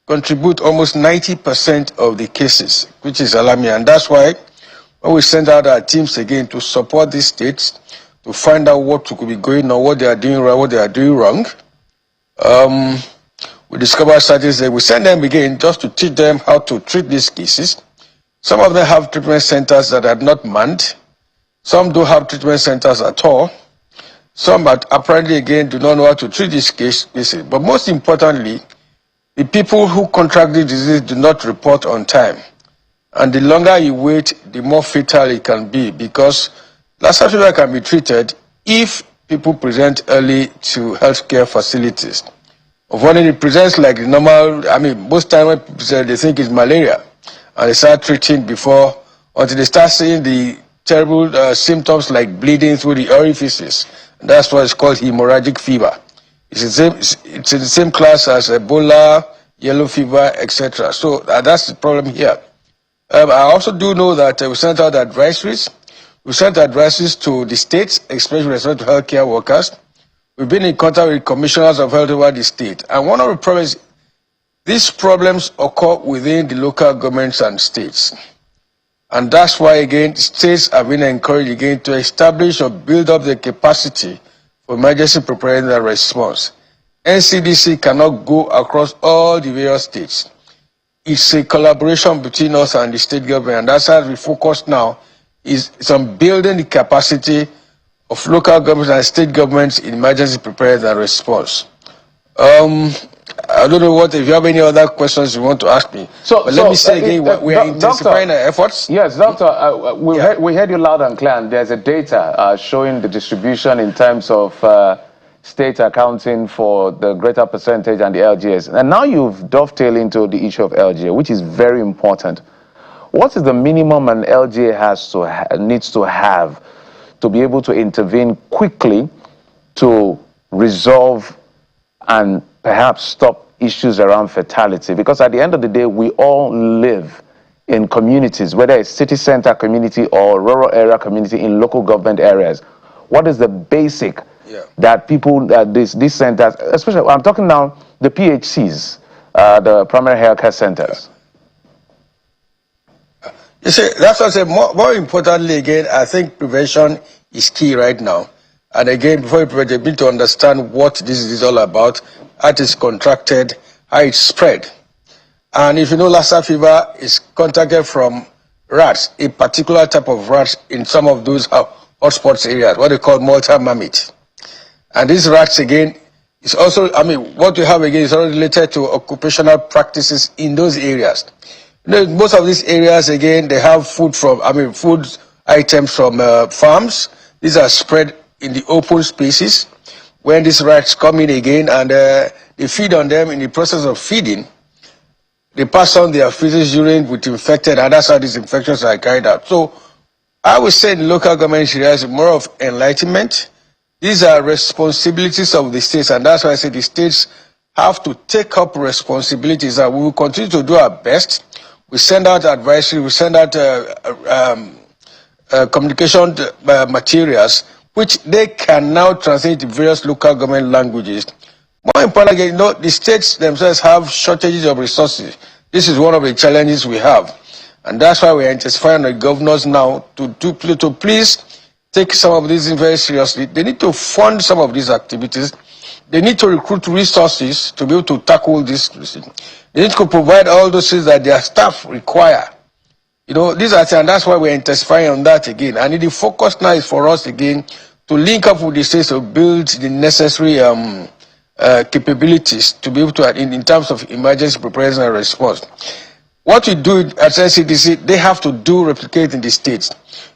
contribute almost 90% of the cases, which is alarming. And that's why when we send out our teams again to support these states, to find out what could be going on, what they are doing right, what they are doing wrong, we discover strategies that we send them again just to teach them how to treat these cases. Some of them have treatment centers that are not manned. Some don't have treatment centers at all. Some apparently, again, do not know how to treat these cases. But most importantly, the people who contract the disease do not report on time. And the longer you wait, the more fatal it can be, because Lassa fever can be treated if people present early to healthcare facilities. When it presents like the normal, most times when people present, they think it's malaria, and they start treating before, until they start seeing the terrible symptoms like bleeding through the orifices. That's why it's called hemorrhagic fever. It's in the same class as Ebola, yellow fever, etc. So that's the problem here. I also do know that we sent out advisories. We sent advisories to the states, especially with respect to healthcare workers. we've been in contact with commissioners of health over the state. And one of the problems, these problems occur within the local governments and states. And that's why, again, states have been encouraged again to establish or build up the capacity for emergency preparedness and response. NCDC cannot go across all the various states. It's a collaboration between us and the state government, and that's how we focus now, is on building the capacity of local governments and state governments in emergency preparedness and response. I don't know if you have any other questions you want to ask me. But let me say again, we are intensifying our efforts. Yes, Doctor, we heard you loud and clear, and there's a data showing the distribution in terms of state accounting for the greater percentage and the LGS. And now you've dovetailed into the issue of LGA, which is very important. What is the minimum an LGA needs to have to be able to intervene quickly to resolve and perhaps stop issues around fatality? Because at the end of the day, we all live in communities, whether it's city center community or rural area community in local government areas. What is the basic that people, these centers, especially, I'm talking now the PHCs, the primary healthcare centers? You see, that's what I say. More importantly, again, I think prevention is key right now. And again, before you prevent, you need to understand what this is all about, how it is contracted, how it's spread. And if you know, Lassa fever is contracted from rats, a particular type of rats in some of those hotspots areas, what they call multi-mammit. And these rats, again, is also, what we have again is all related to occupational practices in those areas. You know, most of these areas, again, they have food food items from farms. These are spread in the open spaces. When these rats come in again and they feed on them, in the process of feeding, they pass on their feces, urine with infected, and that's how these infections are carried out. So I would say in local government areas, more of enlightenment. These are responsibilities of the states, and that's why I say the states have to take up responsibilities, and we will continue to do our best. We send out advisory, we send out communication materials, which they can now translate to various local government languages. More importantly, you know, the states themselves have shortages of resources. This is one of the challenges we have. And that's why we are intensifying the governors now to please take some of these very seriously. They need to fund some of these activities. They need to recruit resources to be able to tackle this. They need to provide all those things that their staff require. You know, these are, and that's why we're intensifying on that again. And the focus now is for us again to link up with the states to build the necessary capabilities to be able to, in terms of emergency preparedness and response. What we do at NCDC, they have to replicate in the states.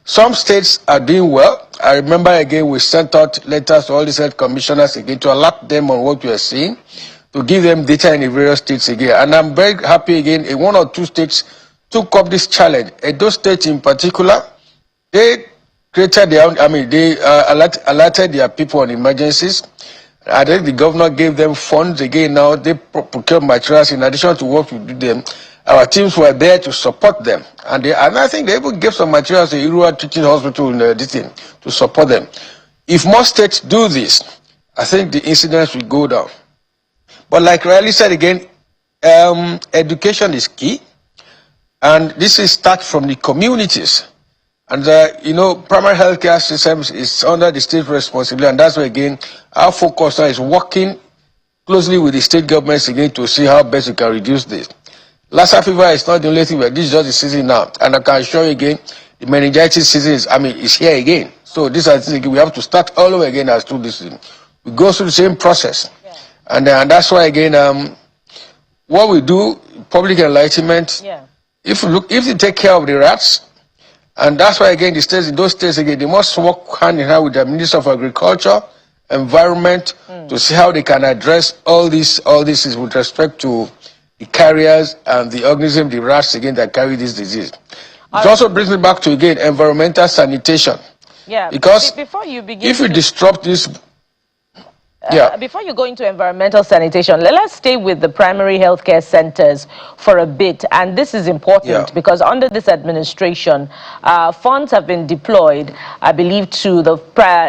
Some states are doing well. I remember again, we sent out letters to all these health commissioners again to alert them on what we are seeing, to give them data in the various states again. And I'm very happy again, in one or two states took up this challenge. And those states in particular, they created their own, they alerted their people on emergencies. I think the governor gave them funds again. Now they procure materials in addition to what we do them. Our teams were there to support them, and I think they even gave some materials to Irua Teaching Hospital in this thing to support them. If more states do this, I think the incidents will go down. But like Riley said again, education is key, and this is start from the communities. And you know, primary healthcare systems is under the state responsibility, and that's why again our focus now is working closely with the state governments again to see how best we can reduce this. Lassa fever is not the only thing, but this is just the season now. And I can assure you again, the meningitis season is here again. So these are things we have to start all over again as to this thing. We go through the same process. Yeah. And that's why again, what we do, public enlightenment, if you take care of the rats, and that's why again, the states, in those states again, they must work hand in hand with the Minister of Agriculture, Environment, to see how they can address all this with respect to the carriers and the organism, the rats again that carry this disease. It also brings me back to again environmental sanitation. Yeah. Because before you begin, if you disrupt this, Before you go into environmental sanitation, let's stay with the primary healthcare centers for a bit. And this is important because under this administration, funds have been deployed, I believe, to the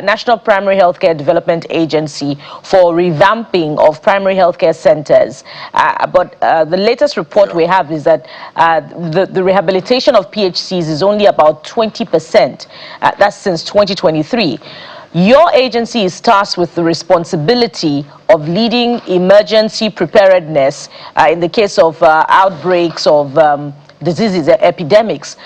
National Primary Healthcare Development Agency for revamping of primary healthcare centers. But the latest report we have is that the rehabilitation of PHCs is only about 20%. That's since 2023. Your agency is tasked with the responsibility of leading emergency preparedness in the case of outbreaks of diseases, epidemics.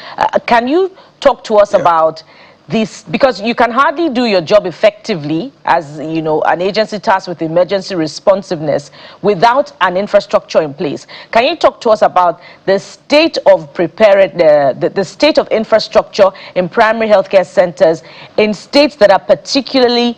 Can you talk to us about this? Because you can hardly do your job effectively as, you know, an agency tasked with emergency responsiveness without an infrastructure in place. Can you talk to us about the state of the state of infrastructure in primary healthcare centers in states that are particularly,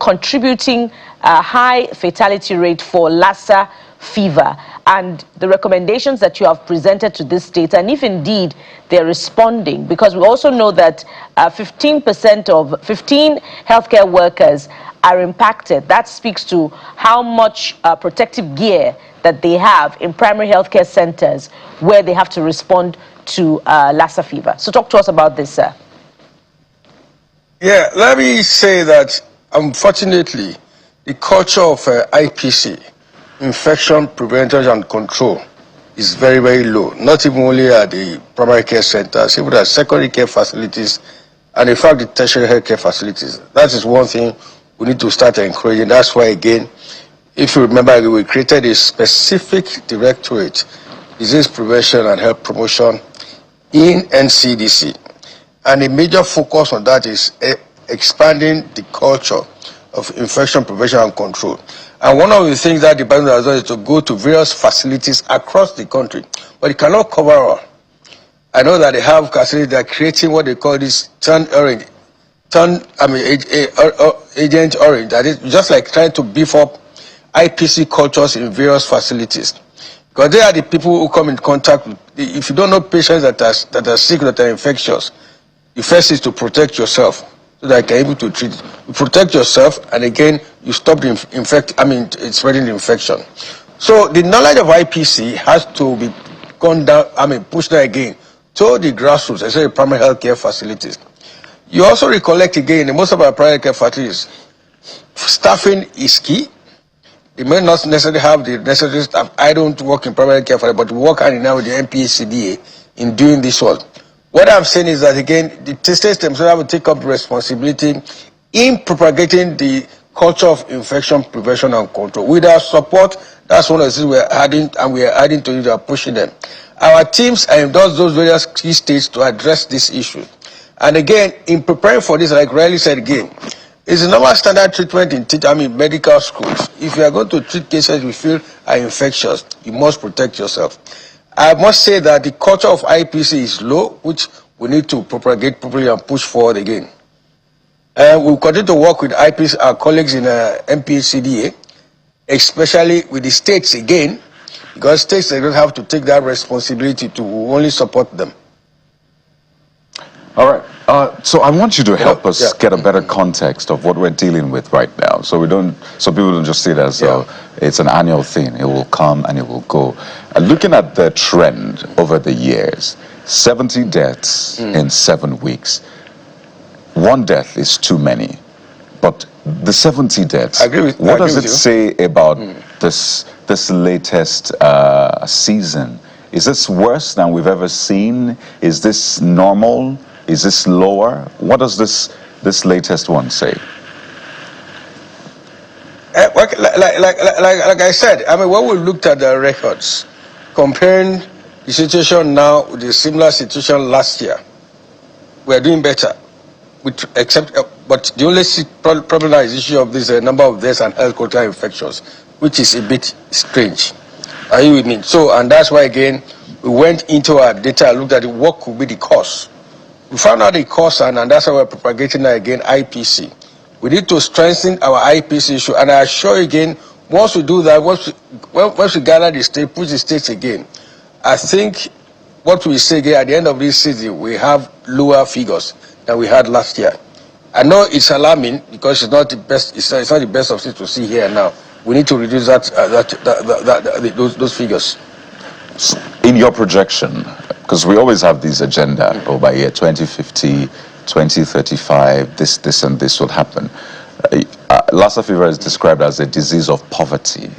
contributing a high fatality rate for Lassa fever, and the recommendations that you have presented to this state, and if indeed they're responding? Because we also know that 15% of 15 healthcare workers are impacted. That speaks to how much protective gear that they have in primary healthcare centers where they have to respond to Lassa fever. So talk to us about this, sir. Yeah, let me say that unfortunately, the culture of IPC, infection prevention and control, is very, very low. Not even only at the primary care centers, even at secondary care facilities, and in fact the tertiary health care facilities. That is one thing we need to start encouraging. That's why, again, if you remember, we created a specific directorate, disease prevention and health promotion, in NCDC. And a major focus on that is expanding the culture of infection prevention and control. And one of the things that the department has done is to go to various facilities across the country, but it cannot cover all. I know that they have facilities that are creating what they call this Agent Orange. That is just like trying to beef up IPC cultures in various facilities. Because they are the people who come in contact with, if you don't know patients that are sick, that are infectious, the first is to protect yourself so that you're able to treat it. You protect yourself, and again, you stop the spreading the infection. So the knowledge of IPC has to be gone down, pushed down again to the grassroots, especially primary health care facilities. You also recollect again, in most of our primary care facilities, staffing is key. They may not necessarily have the necessary staff. I don't work in primary care facilities, but we work hand in hand with the NPCDA in doing this work. What I'm saying is that, again, the states themselves have to take up responsibility in propagating the culture of infection prevention and control. With our support, that's one of the things we're adding, and we are adding to it, we are pushing them. Our teams are in those various key states to address this issue. And again, in preparing for this, like Riley said again, it's a normal standard treatment in medical schools. If you are going to treat cases you feel are infectious, you must protect yourself. I must say that the culture of IPC is low, which we need to propagate properly and push forward again. We'll continue to work with IPC, our colleagues in MPHCDA, especially with the states again, because states, they don't have to take that responsibility to only support them. All right. So I want you to help us get a better context of what we're dealing with right now, so people don't just see it as it's an annual thing. It will come and it will go. Looking at the trend over the years, 70 deaths in 7 weeks. One death is too many, but the 70 deaths. What does it say about this latest season? Is this worse than we've ever seen? Is this normal? Is this lower? What does this latest one say? Like I said, when we looked at the records, comparing the situation now with the similar situation last year, we are doing better. But the only problem now is the issue of this number of deaths and health control infections, which is a bit strange. Are you with me? So, and that's why again we went into our data and looked at what could be the cause. We found out the cause, and that's why we're propagating now again IPC. We need to strengthen our IPC issue, and I assure you again, once we do that, once we gather the state, push the states again, I think what we say again at the end of this season, we have lower figures than we had last year. I know it's alarming because it's not the best. It's not the best of things to see here now. We need to reduce those figures. So in your projection, because we always have this agenda by year 2050, 2035, this and this will happen. Lassa fever is described as a disease of poverty.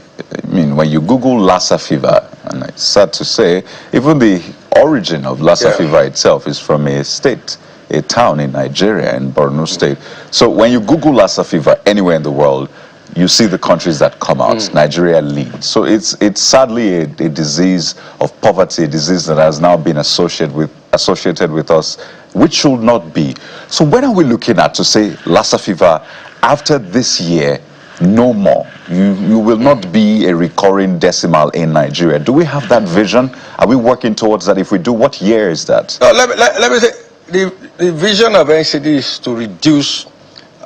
I mean, when you Google Lassa fever, and it's sad to say, even the origin of Lassa fever itself is from a state, a town in Nigeria, in Borno State. So when you Google Lassa fever anywhere in the world, you see the countries that come out. Nigeria leads. So it's sadly a disease of poverty, a disease that has now been associated with us, which should not be. So when are we looking at to say Lassa fever, after this year, no more? You will not be a recurring decimal in Nigeria. Do we have that vision? Are we working towards that? If we do, what year is that? No, let me say, the vision of NCD is to reduce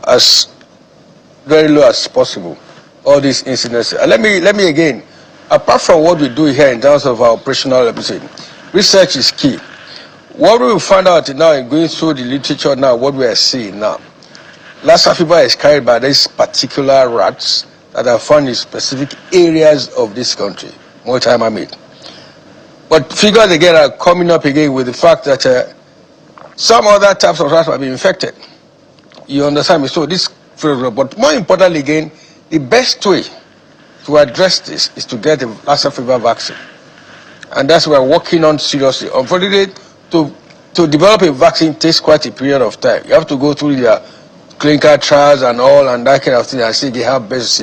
as very low as possible all these incidents. Let me again, apart from what we do here in terms of our operational episode, research is key. What we will find out now in going through the literature now, what we are seeing now, Lassa fever is carried by these particular rats that are found in specific areas of this country. More time I made. But figures again are coming up again with the fact that some other types of rats might be infected. You understand me? So this, but more importantly again, the best way to address this is to get the Lassa fever vaccine. And that's what we're working on seriously. Unfortunately, to develop a vaccine takes quite a period of time. You have to go through the clinical trials and all and that kind of thing and see they have best.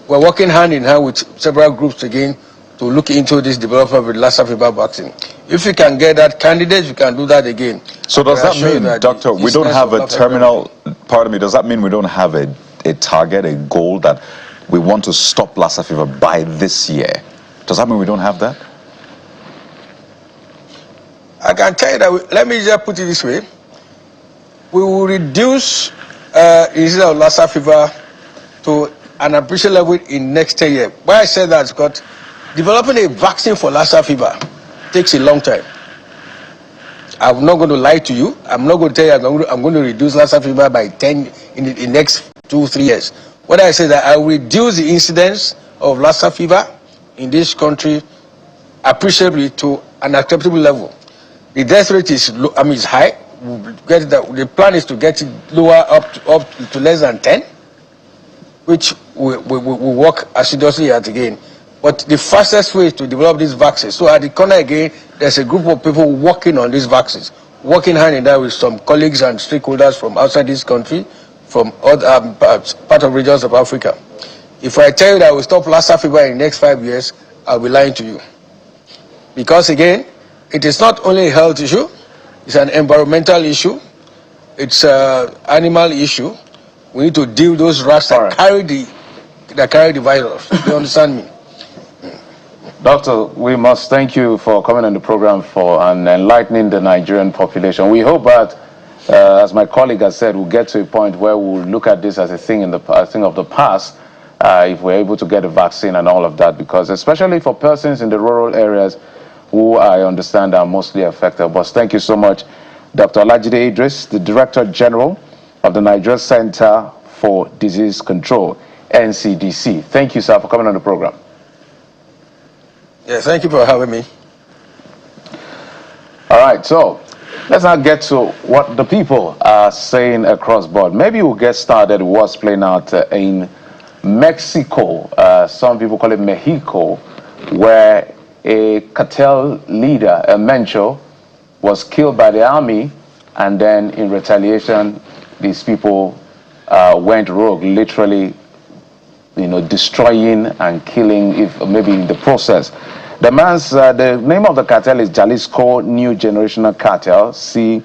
We're working hand in hand with several groups again to look into this development of the Lassa fever vaccine. If we can get that candidate, we can do that again. So does that mean, Doctor, we don't have a terminal, pardon me, does that mean we don't have a target, a goal that we want to stop Lassa fever by this year? Does that mean we don't have that? I can tell you that, let me just put it this way. We will reduce instead of Lassa fever to an appreciable level in next 10 years. Why I said that is because developing a vaccine for Lassa fever takes a long time. I'm not going to lie to you. I'm not going to tell you I'm going to reduce Lassa fever by 10 in the next 2-3 years. What I say that I will reduce the incidence of Lassa fever in this country appreciably to an acceptable level. The death rate is low, is high. The plan is to get it lower up to less than 10, which we work assiduously at again. But the fastest way is to develop these vaccines. So at the corner again, there's a group of people working on these vaccines, working hand in hand with some colleagues and stakeholders from outside this country, from other part of regions of Africa. If I tell you that I will stop Lassa fever in the next 5 years, I'll be lying to you. Because again, it is not only a health issue, it's an environmental issue, it's an animal issue. We need to deal with those rats that carry the virus. You understand me? Doctor, we must thank you for coming on the program and enlightening the Nigerian population. We hope that, as my colleague has said, we'll get to a point where we'll look at this as a thing of the past, if we're able to get a vaccine and all of that, because especially for persons in the rural areas who I understand are mostly affected. But thank you so much, Dr. Olajide Idris, the Director General of the Nigeria Center for Disease Control, NCDC. Thank you, sir, for coming on the program. Yeah, thank you for having me. All right, so let's now get to what the people are saying across board. Maybe we'll get started with what's playing out in Mexico. Some people call it Mexico, where a cartel leader, a Mencho, was killed by the army, and then in retaliation, these people went rogue, literally, destroying and killing, if maybe in the process. The name of the cartel is Jalisco New Generational Cartel, CNGC,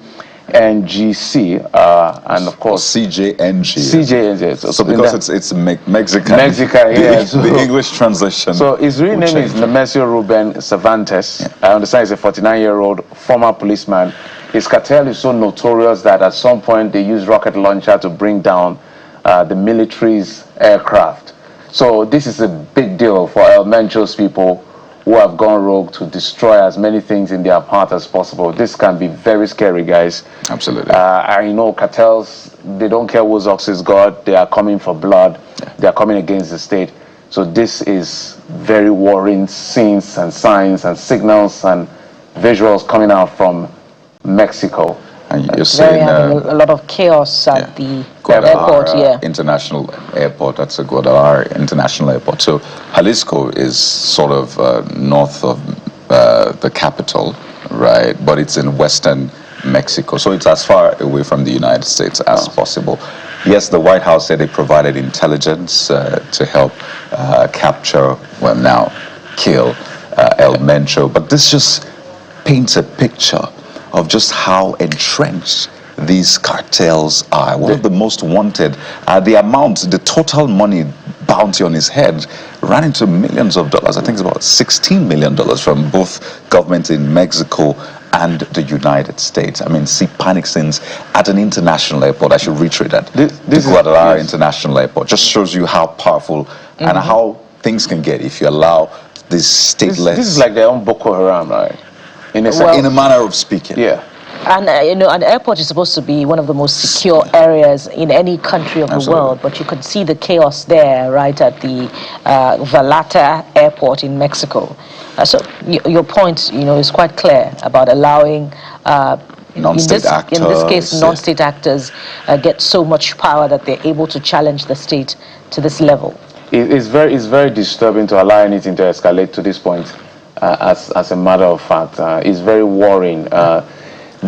and of course CJNG. CJNG. So because it's Mexican. Mexican, yeah. The English translation. So his real name is Nemesio Ruben Cervantes. Yeah. I understand he's a 49-year-old former policeman. His cartel is so notorious that at some point they used rocket launcher to bring down the military's aircraft. So this is a big deal for El Mencho's people who have gone rogue to destroy as many things in their path as possible. This can be very scary, guys. Absolutely. I know cartels, they don't care whose ox is God. They are coming for blood. Yeah. They are coming against the state. So this is very worrying scenes and signs and signals and visuals coming out from Mexico. And you're saying a lot of chaos at the airport, International Airport. That's a Guadalajara International Airport. So Jalisco is sort of north of the capital, right? But it's in western Mexico, so it's as far away from the United States as possible. Yes, the White House said they provided intelligence to help capture, well, now kill El Mencho, but this just paints a picture of just how entrenched these cartels are. One of the most wanted, the total money bounty on his head ran into millions of dollars. I think it's about $16 million from both governments in Mexico and the United States. I mean, see panic scenes at an international airport. I should reiterate that. The Guadalajara International Airport just shows you how powerful and how things can get if you allow this stateless... This is like their own Boko Haram, right? In a manner of speaking. Yeah. And an airport is supposed to be one of the most secure areas in any country of the world, but you could see the chaos there, right at the Vallarta Airport in Mexico. So your point, is quite clear about allowing non-state actors. In this case, non-state actors get so much power that they're able to challenge the state to this level. It's very disturbing to allow anything to escalate to this point. As a matter of fact, it's very worrying.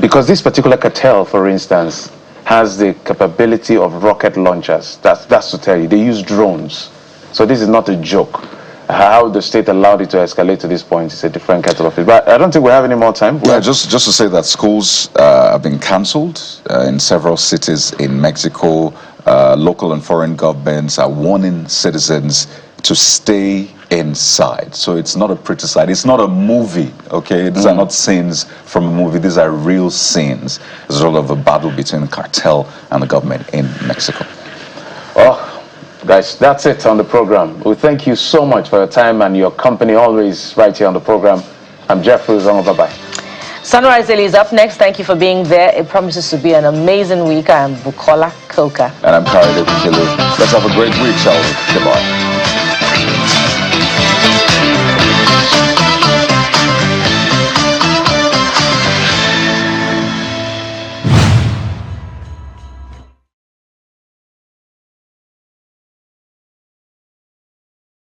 Because this particular cartel, for instance, has the capability of rocket launchers. That's to tell you. They use drones. So this is not a joke. How the state allowed it to escalate to this point is a different kettle of fish. But I don't think we have any more time. Yeah, just to say that schools have been cancelled in several cities in Mexico. Local and foreign governments are warning citizens to stay inside. So it's not a pretty sight. It's not a movie, okay? These are not scenes from a movie. These are real scenes. It's sort of a battle between cartel and the government in Mexico. Oh, guys, that's it on the program. We thank you so much for your time and your company always right here on the program. I'm Jeffrey Zongo. Bye-bye. Sunrise Daily is up next. Thank you for being there. It promises to be an amazing week. I am Bukola Koka. And I'm Kari Dekikilu. Let's have a great week, shall we? Goodbye.